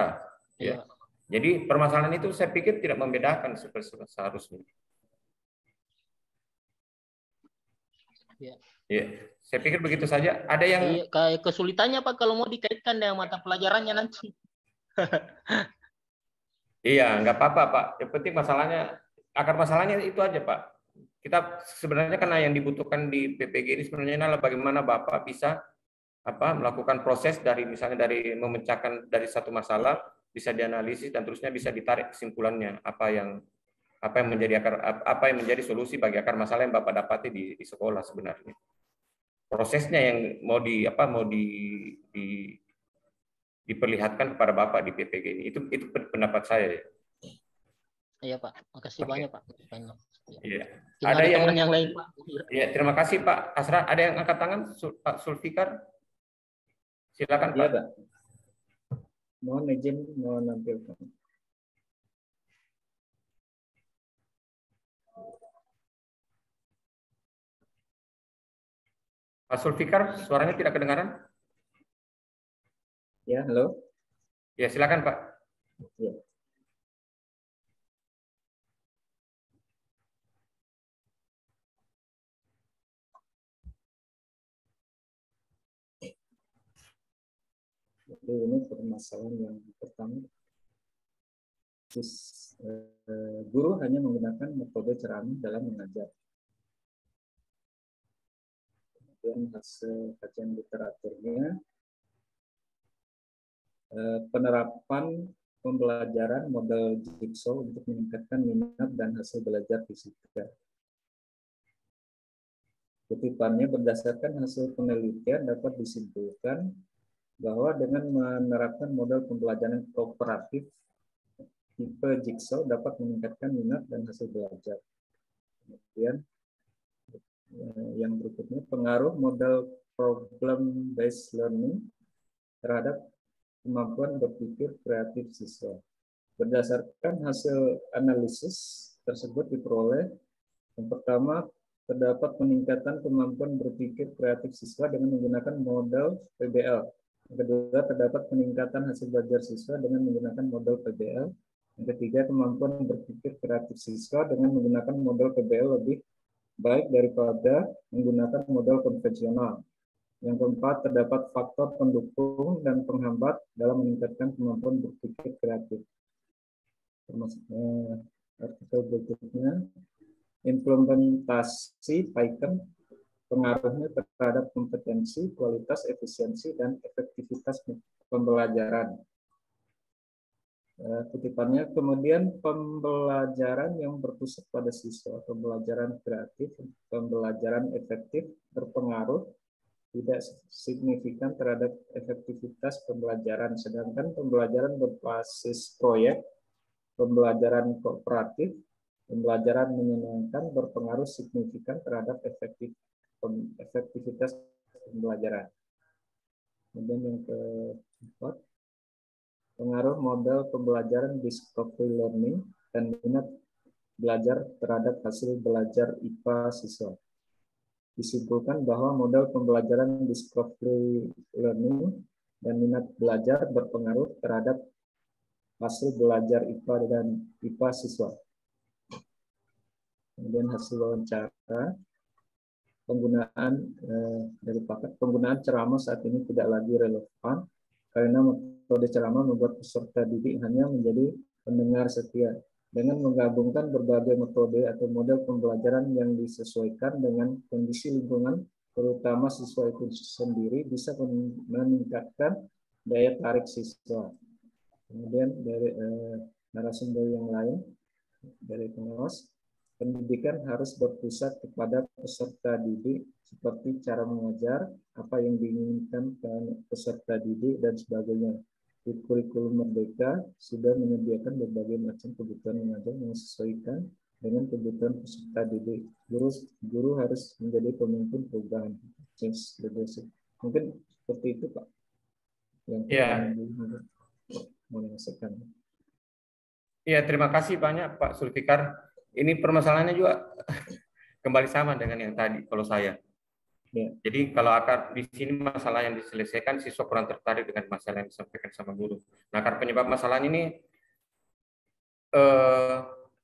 Speaker 1: Ya. Jadi permasalahan itu saya pikir tidak membedakan seharusnya. Ya. Saya pikir begitu saja. Ada yang
Speaker 4: kayak kesulitannya Pak kalau mau dikaitkan dengan mata pelajarannya nanti.
Speaker 1: Iya, nggak apa-apa Pak. Yang penting akar masalahnya itu aja Pak. Kita sebenarnya karena yang dibutuhkan di PPG ini sebenarnya adalah bagaimana Bapak bisa melakukan proses misalnya dari memecahkan dari satu masalah bisa dianalisis dan terusnya bisa ditarik kesimpulannya apa yang menjadi solusi bagi akar masalah yang Bapak dapati di sekolah sebenarnya. Prosesnya yang mau diperlihatkan kepada Bapak di PPG ini itu pendapat saya.
Speaker 4: Iya Pak, makasih banyak Pak.
Speaker 1: Iya.
Speaker 4: Ada yang lain Pak.
Speaker 1: Ya, terima kasih Pak Asra. Ada yang angkat tangan Pak Sulfikar? Silakan Pak.
Speaker 11: Pak. Mohon izin menampilkan.
Speaker 1: Pak Sulfikar, suaranya tidak kedengaran?
Speaker 11: Ya, halo.
Speaker 1: Ya, silakan Pak.
Speaker 11: Ya. Jadi ini permasalahan yang pertama. Guru hanya menggunakan metode ceramah dalam mengajar. Kemudian hasil kajian literaturnya, penerapan pembelajaran model jigsaw untuk meningkatkan minat dan hasil belajar fisika. Kutipannya, berdasarkan hasil penelitian dapat disimpulkan bahwa dengan menerapkan model pembelajaran kooperatif tipe jigsaw dapat meningkatkan minat dan hasil belajar. Kemudian yang berikutnya, pengaruh model problem based learning terhadap kemampuan berpikir kreatif siswa. Berdasarkan hasil analisis tersebut diperoleh yang pertama, terdapat peningkatan kemampuan berpikir kreatif siswa dengan menggunakan model PBL. Yang kedua, terdapat peningkatan hasil belajar siswa dengan menggunakan model PBL. Yang ketiga, kemampuan berpikir kreatif siswa dengan menggunakan model PBL lebih baik daripada menggunakan model konvensional. Yang keempat, terdapat faktor pendukung dan penghambat dalam meningkatkan kemampuan berpikir kreatif. Termasuknya artikel berikutnya, implementasi Python, pengaruhnya terhadap kompetensi, kualitas, efisiensi, dan efektivitas pembelajaran. Kutipannya, kemudian pembelajaran yang berpusat pada siswa, pembelajaran kreatif, pembelajaran efektif berpengaruh tidak signifikan terhadap efektivitas pembelajaran, sedangkan pembelajaran berbasis proyek, pembelajaran kooperatif, pembelajaran menyenangkan berpengaruh signifikan terhadap efektivitas pembelajaran. Kemudian yang keempat, pengaruh model pembelajaran discovery learning dan minat belajar terhadap hasil belajar IPA siswa. Disimpulkan bahwa model pembelajaran discovery learning dan minat belajar berpengaruh terhadap hasil belajar IPA dan IPA siswa. Kemudian hasil wawancara, penggunaan ceramah saat ini tidak lagi relevan karena metode ceramah membuat peserta didik hanya menjadi pendengar setia. Dengan menggabungkan berbagai metode atau model pembelajaran yang disesuaikan dengan kondisi lingkungan, terutama siswa itu sendiri, bisa meningkatkan daya tarik siswa. Kemudian dari narasumber yang lain, dari pengawas, pendidikan harus berpusat kepada peserta didik seperti cara mengajar, apa yang diinginkan peserta didik, dan sebagainya. Di kurikulum Merdeka sudah menyediakan berbagai macam kebutuhan mengajar yang disesuaikan dengan kebutuhan peserta didik. Guru harus menjadi pemimpin perubahan. Change leadership. Mungkin seperti itu, Pak. Yang menyampaikan.
Speaker 1: Iya, terima kasih banyak Pak Sulfikar. Ini permasalahannya juga kembali sama dengan yang tadi kalau saya. Ya. Jadi kalau akar di sini masalah yang diselesaikan, siswa kurang tertarik dengan masalah yang disampaikan sama guru. Nah, akar penyebab masalahnya ini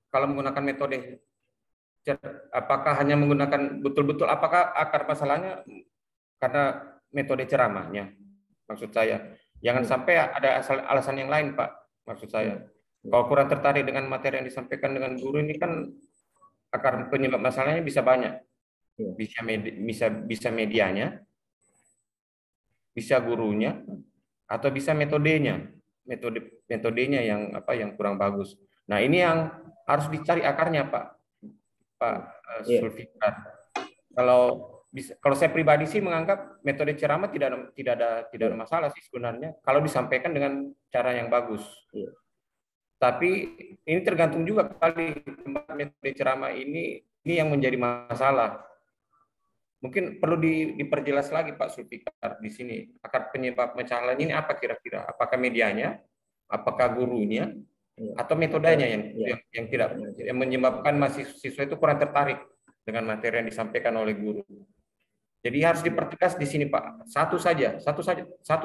Speaker 1: kalau menggunakan metode, apakah hanya menggunakan betul-betul, apakah akar masalahnya karena metode ceramahnya? Maksud saya, jangan sampai ada alasan yang lain, Pak. Maksud saya, kalau kurang tertarik dengan materi yang disampaikan dengan guru ini kan akar penyebab masalahnya bisa banyak. Bisa medianya, bisa gurunya, atau bisa metodenya, metodenya yang kurang bagus. Nah, ini yang harus dicari akarnya, Pak Sulfikar. Kalau saya pribadi sih menganggap metode ceramah tidak ada masalah sih sebenarnya kalau disampaikan dengan cara yang bagus. Tapi ini tergantung juga kali metode ceramah ini yang menjadi masalah. Mungkin perlu diperjelas lagi Pak Sulfikar di sini. Akar penyebab masalah ini apa kira-kira? Apakah medianya, apakah gurunya, atau metodenya yang menyebabkan mahasiswa itu kurang tertarik dengan materi yang disampaikan oleh guru. Jadi harus dipertegas di sini Pak. Satu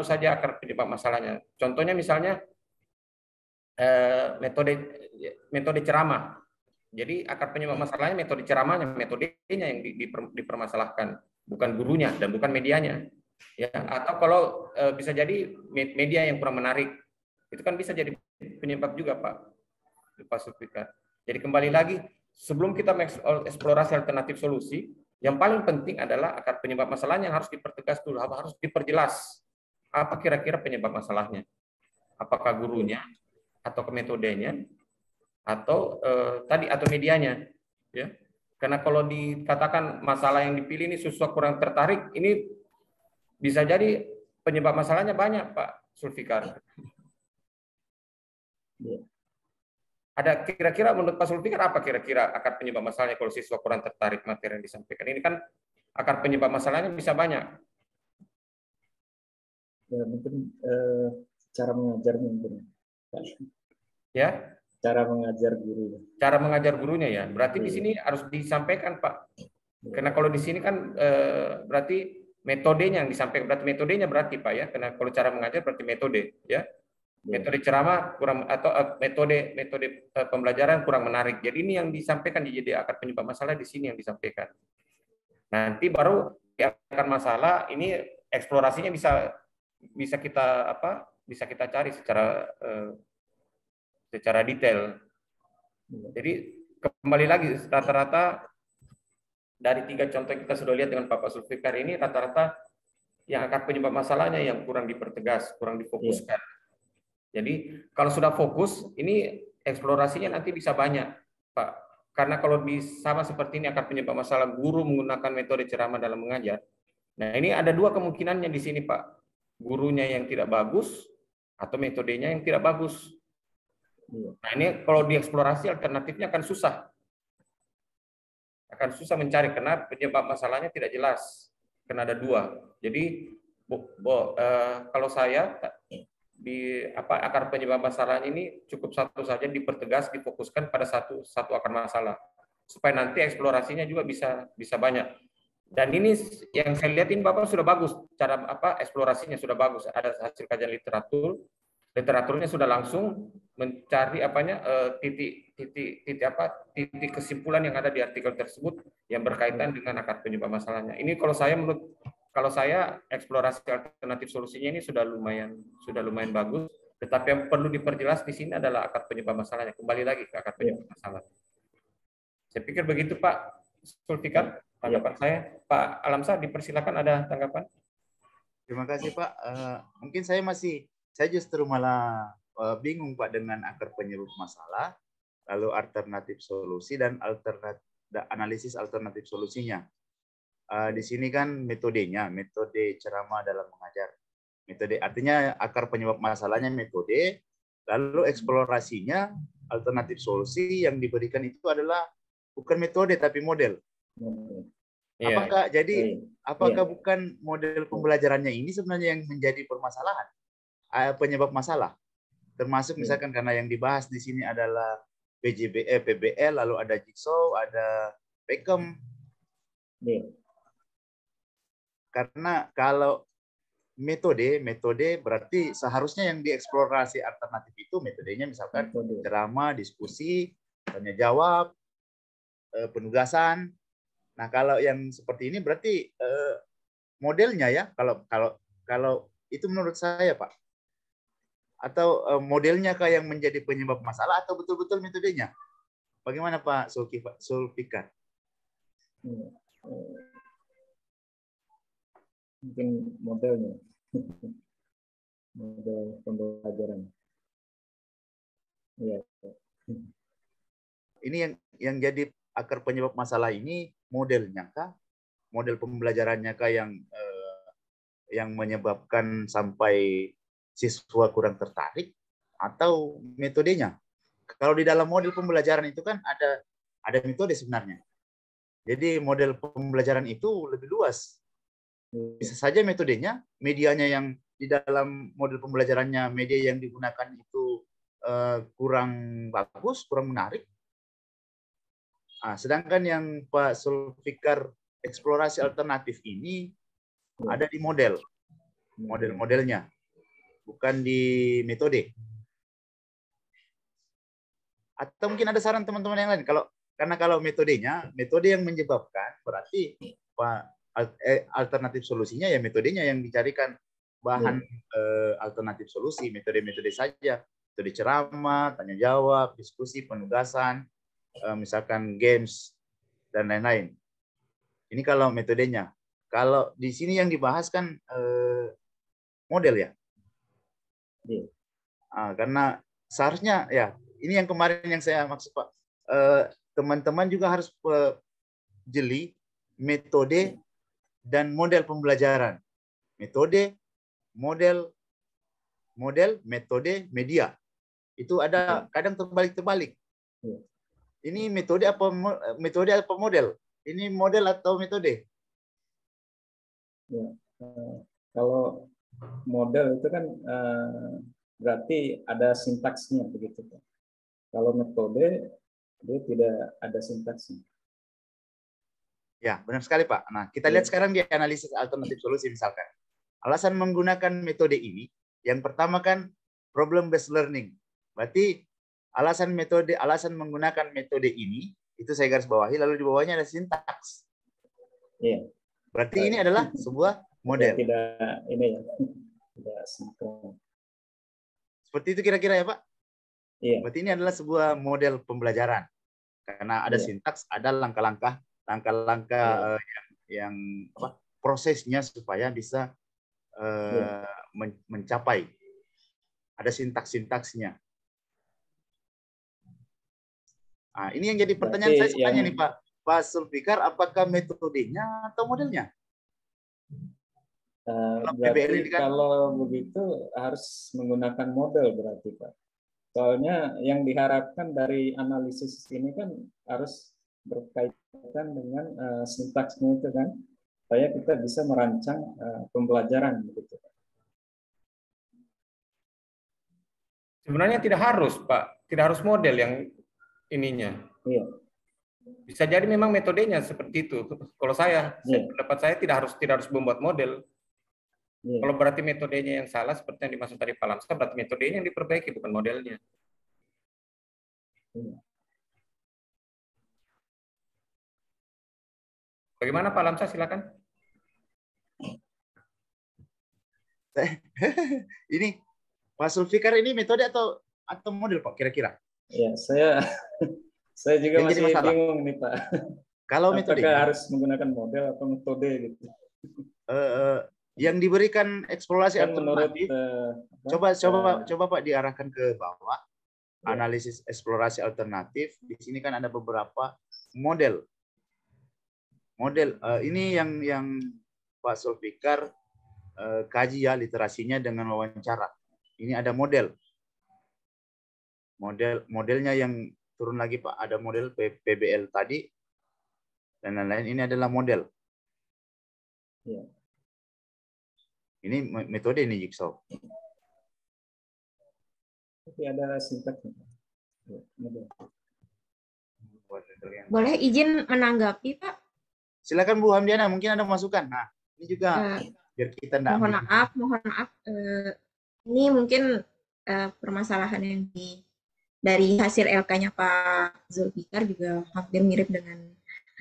Speaker 1: saja akar penyebab masalahnya. Contohnya misalnya metode ceramah. Jadi akar penyebab masalahnya metode ceramahnya, metodenya yang dipermasalahkan, bukan gurunya dan bukan medianya. Ya, atau kalau bisa jadi media yang kurang menarik, itu kan bisa jadi penyebab juga Pak Sulfikar. Jadi kembali lagi, sebelum kita mengeksplorasi alternatif solusi, yang paling penting adalah akar penyebab masalahnya yang harus dipertegas dulu, harus diperjelas. Apa kira-kira penyebab masalahnya? Apakah gurunya atau metodenya? Atau atau medianya, ya, karena kalau dikatakan masalah yang dipilih ini siswa kurang tertarik, ini bisa jadi penyebab masalahnya banyak Pak Sulfikar. Ada kira-kira menurut Pak Sulfikar apa kira-kira akar penyebab masalahnya kalau siswa kurang tertarik materi yang disampaikan? Ini kan akar penyebab masalahnya bisa banyak.
Speaker 11: Ya, mungkin cara mengajarnya mungkin.
Speaker 1: Ya.
Speaker 11: Cara mengajar guru.
Speaker 1: Cara mengajar gurunya ya. Berarti di sini harus disampaikan Pak. Karena kalau di sini kan berarti metodenya yang disampaikan, berarti metodenya berarti Pak ya, karena kalau cara mengajar berarti metode ya. Metode ceramah kurang atau metode pembelajaran kurang menarik. Jadi ini yang disampaikan jadi akar penyebab masalah di sini yang disampaikan. Nanti baru di akar masalah ini eksplorasinya bisa kita cari secara detail. Jadi kembali lagi rata-rata dari 3 contoh yang kita sudah lihat dengan Pak Zulfikar ini rata-rata yang akar penyebab masalahnya yang kurang dipertegas, kurang difokuskan. Jadi kalau sudah fokus, ini eksplorasinya nanti bisa banyak, Pak. Karena kalau sama seperti ini akar penyebab masalah guru menggunakan metode ceramah dalam mengajar. Nah ini ada 2 kemungkinannya di sini, Pak. Gurunya yang tidak bagus atau metodenya yang tidak bagus. Nah ini kalau dieksplorasi alternatifnya akan susah. Akan susah mencari karena penyebab masalahnya tidak jelas. Karena ada 2. Jadi kalau saya di akar penyebab masalah ini cukup satu saja, dipertegas, difokuskan pada satu akar masalah supaya nanti eksplorasinya juga bisa banyak. Dan ini yang saya lihat ini Bapak sudah bagus, cara eksplorasinya sudah bagus, ada hasil kajian literaturnya sudah langsung mencari titik kesimpulan yang ada di artikel tersebut yang berkaitan dengan akar penyebab masalahnya. Ini kalau saya eksplorasi alternatif solusinya ini sudah lumayan bagus, tetapi yang perlu diperjelas di sini adalah akar penyebab masalahnya. Kembali lagi ke akar penyebab masalah. Saya pikir begitu Pak Zulfikar tanggapan saya. Pak Alamsah, dipersilakan ada tanggapan.
Speaker 7: Terima kasih Pak. Mungkin saya justru malah bingung Pak dengan akar penyebab masalah, lalu alternatif solusi dan analisis alternatif solusinya. Di sini kan metodenya, metode ceramah dalam mengajar. Metode artinya akar penyebab masalahnya metode, lalu eksplorasinya alternatif solusi yang diberikan itu adalah bukan metode tapi model. Apakah bukan model pembelajarannya ini sebenarnya yang menjadi permasalahan, penyebab masalah? Termasuk misalkan karena yang dibahas di sini adalah PBL, lalu ada Jigsaw, ada Peckham. Karena kalau metode berarti seharusnya yang dieksplorasi alternatif itu metodenya misalkan ceramah, diskusi, tanya jawab, penugasan. Nah kalau yang seperti ini berarti modelnya ya, kalau itu menurut saya Pak, atau modelnya kah yang menjadi penyebab masalah atau betul-betul metodenya? Bagaimana Pak Zulfikar?
Speaker 11: Mungkin modelnya, model pembelajaran. Ya.
Speaker 7: Ini yang jadi akar penyebab masalah ini modelnya kah, model pembelajarannya kah yang menyebabkan sampai siswa kurang tertarik, atau metodenya? Kalau di dalam model pembelajaran itu kan ada metode sebenarnya. Jadi model pembelajaran itu lebih luas. Bisa saja metodenya, medianya yang di dalam model pembelajarannya, media yang digunakan itu kurang bagus, kurang menarik. Sedangkan yang Pak Zulfikar eksplorasi alternatif ini ada di model-modelnya, bukan di metode. Atau mungkin ada saran teman-teman yang lain. Karena kalau metodenya, metode yang menyebabkan, berarti Pak alternatif solusinya ya metodenya yang dicarikan bahan alternatif solusi, metode-metode saja, metode ceramah, tanya jawab, diskusi, penugasan, misalkan games dan lain-lain. Ini kalau metodenya. Kalau di sini yang dibahas kan model ya. Karena seharusnya ya ini yang kemarin yang saya maksud Pak, teman-teman juga harus jeli metode dan model pembelajaran. Metode, model, metode, media. Itu ada kadang terbalik-terbalik. Ini metode apa model? Ini model atau metode?
Speaker 11: Ya, kalau model itu kan berarti ada sintaksnya begitu. Kalau metode dia tidak ada sintaksnya.
Speaker 7: Ya, benar sekali Pak. Nah, kita lihat sekarang di analisis alternatif solusi misalkan. Alasan menggunakan metode ini, yang pertama kan problem based learning. Berarti alasan menggunakan metode ini, itu saya garis bawahi, lalu di bawahnya ada sintaks.
Speaker 11: Iya.
Speaker 7: Berarti ini adalah sebuah model.
Speaker 11: Tidak ini ya. Tidak sinkron.
Speaker 7: Seperti itu kira-kira ya Pak?
Speaker 11: Iya.
Speaker 7: Berarti ini adalah sebuah model pembelajaran. Karena ada sintaks, ada langkah-langkah yang prosesnya supaya bisa mencapai. Ada sintaks-sintaksnya. Nah, ini yang jadi pertanyaan saya sebenarnya nih Pak Zulfikar, apakah metodenya atau modelnya?
Speaker 11: Berarti kalau begitu harus menggunakan model berarti Pak. Soalnya yang diharapkan dari analisis ini kan harus berkaitan dengan sintaksnya itu kan, supaya kita bisa merancang pembelajaran begitu.
Speaker 1: Sebenarnya tidak harus Pak, tidak harus model yang ininya.
Speaker 11: Iya.
Speaker 1: Bisa jadi memang metodenya seperti itu. Kalau pendapat saya tidak harus membuat model. Kalau berarti metodenya yang salah seperti yang dimaksud tadi Pak Lamsa, berarti metodenya yang diperbaiki bukan modelnya. Bagaimana Pak Lamsa, silakan.
Speaker 7: Ini Pak Zulfikar ini metode atau model Pak kira-kira?
Speaker 11: Ya, saya juga masih bingung nih Pak.
Speaker 7: Kalau metode
Speaker 11: harus menggunakan model atau metode gitu.
Speaker 7: Yang diberikan eksplorasi alternatif, coba Pak diarahkan ke bawah. Analisis eksplorasi alternatif. Di sini kan ada beberapa model. Ini yang Pak Zulfikar kaji ya literasinya dengan wawancara. Ini ada modelnya yang turun lagi Pak. Ada model PBL tadi dan lain-lain. Ini adalah model.
Speaker 11: Ya.
Speaker 7: Ini metode ini Jigsaw.
Speaker 11: Tapi ada sintaksnya.
Speaker 6: Boleh izin menanggapi Pak?
Speaker 7: Silakan Bu Hamdiana, mungkin ada masukan. Nah, ini juga biar kita
Speaker 6: mohon maaf. Ini mungkin permasalahan yang dari hasil LK-nya Pak Zulfikar juga hampir mirip dengan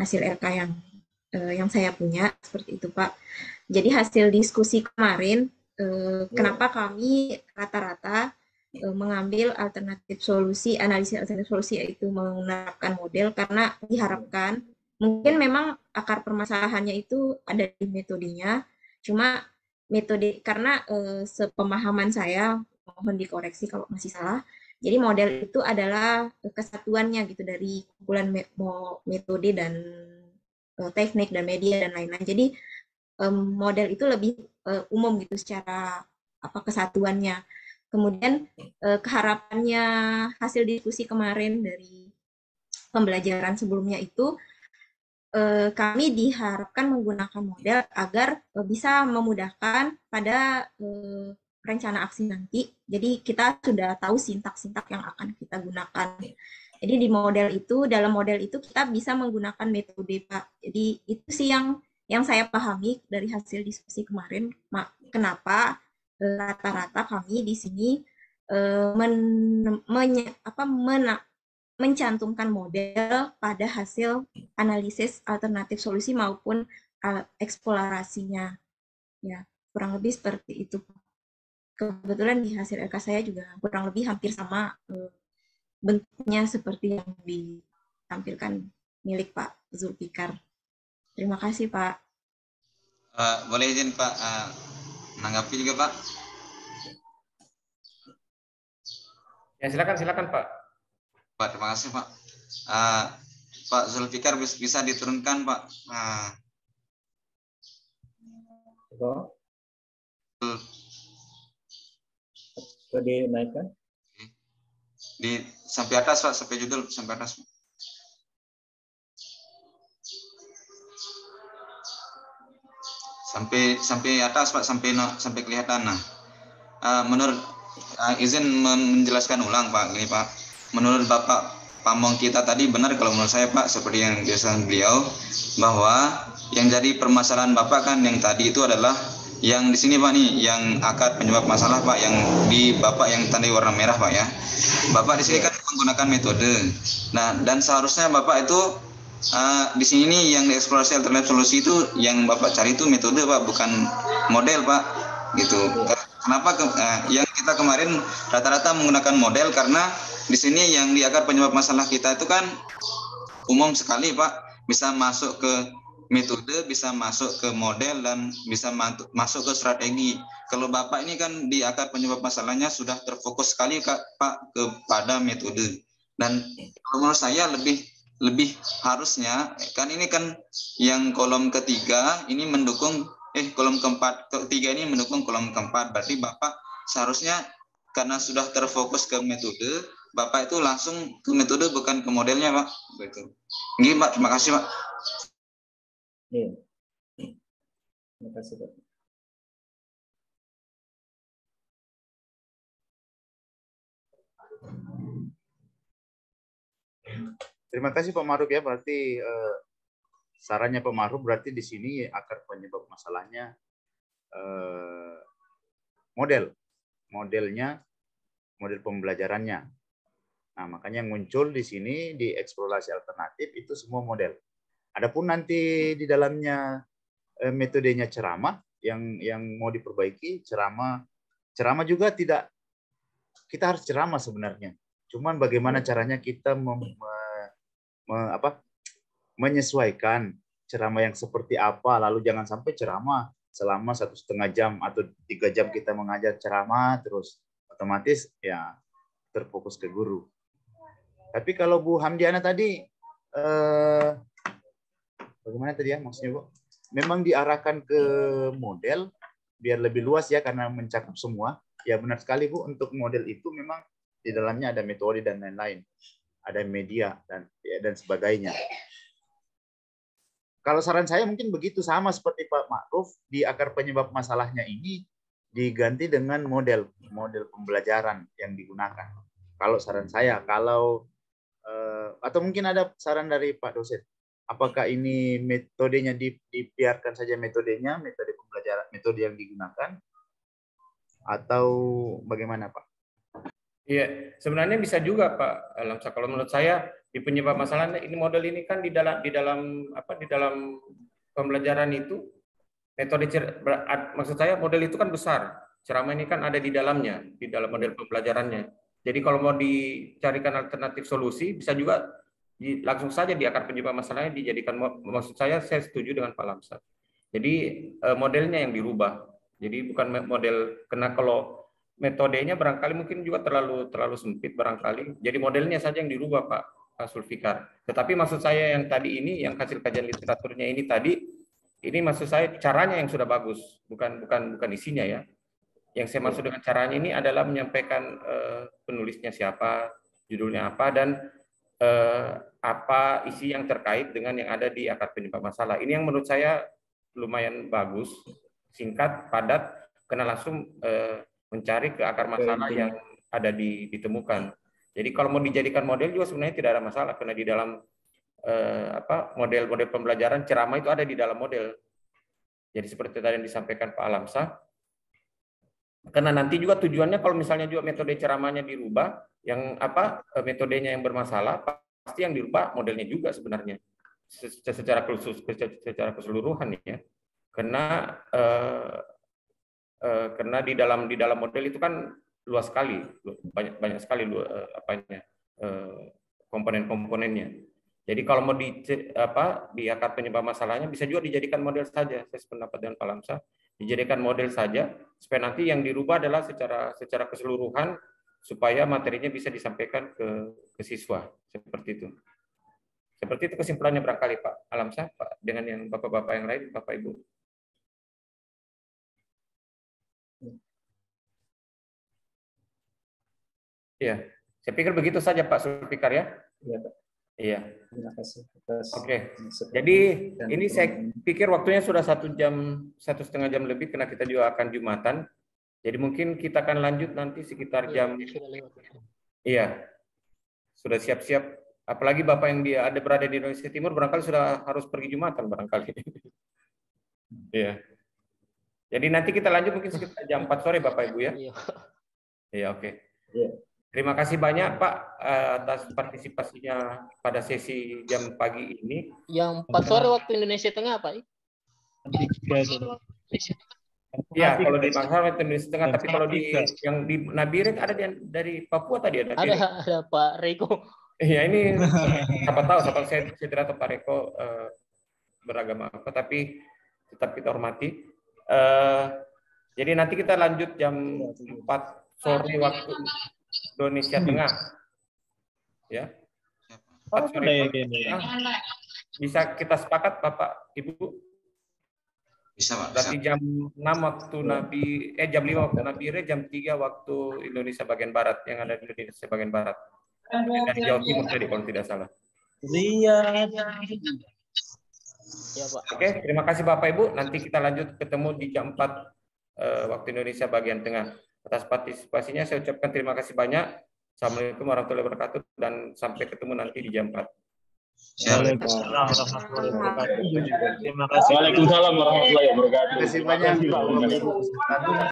Speaker 6: hasil LK yang saya punya, seperti itu Pak. Jadi hasil diskusi kemarin, kenapa kami rata-rata mengambil analisis alternatif solusi, yaitu menerapkan model, karena diharapkan mungkin memang akar permasalahannya itu ada di metodenya, cuma metode karena sepemahaman saya, mohon dikoreksi kalau masih salah. Jadi model itu adalah kesatuannya gitu dari kumpulan metode dan teknik dan media dan lain-lain. Jadi model itu lebih umum gitu secara kesatuannya. Kemudian keharapannya hasil diskusi kemarin dari pembelajaran sebelumnya itu kami diharapkan menggunakan model agar bisa memudahkan pada rencana aksi nanti. Jadi kita sudah tahu sintak-sintak yang akan kita gunakan. Jadi dalam model itu kita bisa menggunakan metode Pak. Jadi itu sih yang saya pahami dari hasil diskusi kemarin. Kenapa rata-rata kami di sini mencantumkan model pada hasil analisis alternatif solusi maupun eksplorasinya. Ya, kurang lebih seperti itu. Kebetulan di hasil LK saya juga kurang lebih hampir sama bentuknya seperti yang ditampilkan milik Pak Zulfikar. Terima kasih Pak.
Speaker 2: Boleh izin Pak menanggapi juga Pak?
Speaker 1: Ya silakan Pak.
Speaker 2: Pak, terima kasih Pak. Pak Zulfikar bisa diturunkan Pak.
Speaker 11: Bisa dinaikkan?
Speaker 2: Sampai atas Pak, sampai judul sampai atas. Sampai atas Pak, sampai kelihatan. Nah, menurut izin menjelaskan ulang Pak, gini Pak. Menurut Bapak pamong kita tadi benar kalau menurut saya Pak, seperti yang disampaikan beliau, bahwa yang jadi permasalahan Bapak kan yang tadi itu adalah yang di sini Pak nih, yang akar penyebab masalah Pak, yang di Bapak yang tandai warna merah Pak ya. Bapak di sini kan menggunakan metode. Nah, dan seharusnya Bapak itu di sini nih yang dieksplorasi alternatif solusi itu yang Bapak cari itu metode Pak, bukan model Pak, gitu. Kenapa yang kita kemarin rata-rata menggunakan model karena di sini yang di akar penyebab masalah kita itu kan umum sekali Pak, bisa masuk ke metode, bisa masuk ke model, dan bisa masuk ke strategi. Kalau Bapak ini kan di akar penyebab masalahnya sudah terfokus sekali Pak kepada metode. Dan menurut saya lebih harusnya kan ini kan yang kolom ketiga ini mendukung kolom ketiga ini mendukung kolom keempat. Berarti Bapak seharusnya karena sudah terfokus ke metode, Bapak itu langsung ke metode bukan ke modelnya Pak. Begitu. Ini Pak, terima kasih Pak.
Speaker 11: Iya. Terima kasih Pak.
Speaker 7: Terima kasih Pak Maruf ya. Berarti sarannya Pak Maruf berarti di sini akar penyebab masalahnya modelnya, model pembelajarannya. Nah, makanya yang muncul di sini di eksplorasi alternatif itu semua model. Adapun nanti di dalamnya metodenya ceramah yang mau diperbaiki, ceramah juga tidak, kita harus ceramah sebenarnya. Cuman bagaimana caranya kita menyesuaikan ceramah yang seperti apa, lalu jangan sampai ceramah selama 1,5 jam atau 3 jam kita mengajar ceramah terus otomatis ya terfokus ke guru. Tapi kalau Bu Hamdiana tadi bagaimana tadi ya maksudnya Bu? Memang diarahkan ke model biar lebih luas ya karena mencakup semua. Ya benar sekali Bu, untuk model itu memang di dalamnya ada metode dan lain-lain. Ada media dan sebagainya. Kalau saran saya mungkin begitu, sama seperti Pak Ma'ruf, di akar penyebab masalahnya ini diganti dengan model pembelajaran yang digunakan. Kalau saran saya, atau mungkin ada saran dari Pak dosen, apakah ini metodenya dibiarkan saja metode pembelajaran, metode yang digunakan, atau bagaimana Pak?
Speaker 1: Iya, sebenarnya bisa juga Pak Alamsa. Kalau menurut saya di penyebab masalahnya ini model ini kan di dalam pembelajaran itu metode maksud saya model itu kan besar. Ceramah ini kan ada di dalamnya, di dalam model pembelajarannya. Jadi kalau mau dicarikan alternatif solusi bisa juga langsung saja di akar penyebab masalahnya dijadikan, maksud saya setuju dengan Pak Alamsa. Jadi modelnya yang dirubah. Jadi bukan model, karena kalau metodenya barangkali mungkin juga terlalu sempit barangkali. Jadi modelnya saja yang dirubah Pak Sulfikar. Tetapi maksud saya yang tadi ini, yang hasil kajian literaturnya ini tadi, ini maksud saya caranya yang sudah bagus, bukan isinya ya. Yang saya maksud dengan caranya ini adalah menyampaikan penulisnya siapa, judulnya apa, dan apa isi yang terkait dengan yang ada di akar penyebab masalah. Ini yang menurut saya lumayan bagus, singkat, padat, karena langsung mencari ke akar masalah yang ada ditemukan. Jadi kalau mau dijadikan model juga sebenarnya tidak ada masalah, karena di dalam model-model pembelajaran ceramah itu ada di dalam model. Jadi seperti tadi yang disampaikan Pak Alamsa, karena nanti juga tujuannya kalau misalnya juga metode ceramahnya dirubah, yang metodenya yang bermasalah, pasti yang dirubah modelnya juga sebenarnya secara keseluruhan ya. Karena di dalam model itu kan luas sekali, banyak sekali komponen-komponennya. Jadi kalau mau di akar penyebab masalahnya bisa juga dijadikan model saja. Saya sependapat dengan Pak Alamsa, dijadikan model saja supaya nanti yang dirubah adalah secara keseluruhan supaya materinya bisa disampaikan ke siswa, seperti itu. Seperti itu kesimpulannya barangkali Pak Alamsa, Pak, dengan yang Bapak-bapak yang lain, Bapak Ibu. Iya, saya pikir begitu saja Pak Sulfikar ya.
Speaker 11: Iya Pak.
Speaker 1: Iya.
Speaker 11: Terima kasih.
Speaker 1: Oke. Jadi ini saya pikir waktunya sudah 1 jam, 1,5 jam lebih karena kita juga akan Jumatan. Jadi mungkin kita akan lanjut nanti sekitar jam. Iya. Sudah siap-siap Apalagi Bapak yang dia ada berada di Indonesia Timur, barangkali sudah harus pergi Jumatan barangkali. Iya. Jadi nanti kita lanjut mungkin sekitar jam 4 sore Bapak Ibu ya. Iya, oke. Terima kasih banyak Pak atas partisipasinya pada sesi jam pagi ini.
Speaker 4: Yang 4 sore waktu Indonesia Tengah Pak?
Speaker 1: Ya, kalau di Makassar waktu Indonesia Tengah, tapi kalau di yang di Nabire ada dari Papua tadi ada.
Speaker 4: Ada Pak Reko.
Speaker 1: Iya, ini siapa tahu saya tidak tahu Pak Reko beragama apa, tapi tetap kita hormati. Jadi nanti kita lanjut jam 4 sore waktu Indonesia Tengah. Ya. 4 sore waktu Tengah. Bisa kita sepakat Bapak Ibu?
Speaker 2: Bisa, Pak.
Speaker 1: Berarti jam 6 waktu jam 5 waktu Nabire, jam 3 waktu Indonesia bagian barat, yang ada di Indonesia bagian barat. Dari Jawa Timur tadi kalau tidak salah.
Speaker 4: Iya. Ya, Pak.
Speaker 1: Oke, terima kasih Bapak Ibu. Nanti kita lanjut ketemu di jam 4 waktu Indonesia bagian tengah. Atas partisipasinya saya ucapkan terima kasih banyak. Assalamualaikum warahmatullahi wabarakatuh dan sampai ketemu nanti di jam 4.
Speaker 10: Waalaikumsalam warahmatullahi wabarakatuh. Terima kasih. Waalaikumsalam warahmatullahi wabarakatuh.
Speaker 7: Terima kasih banyak.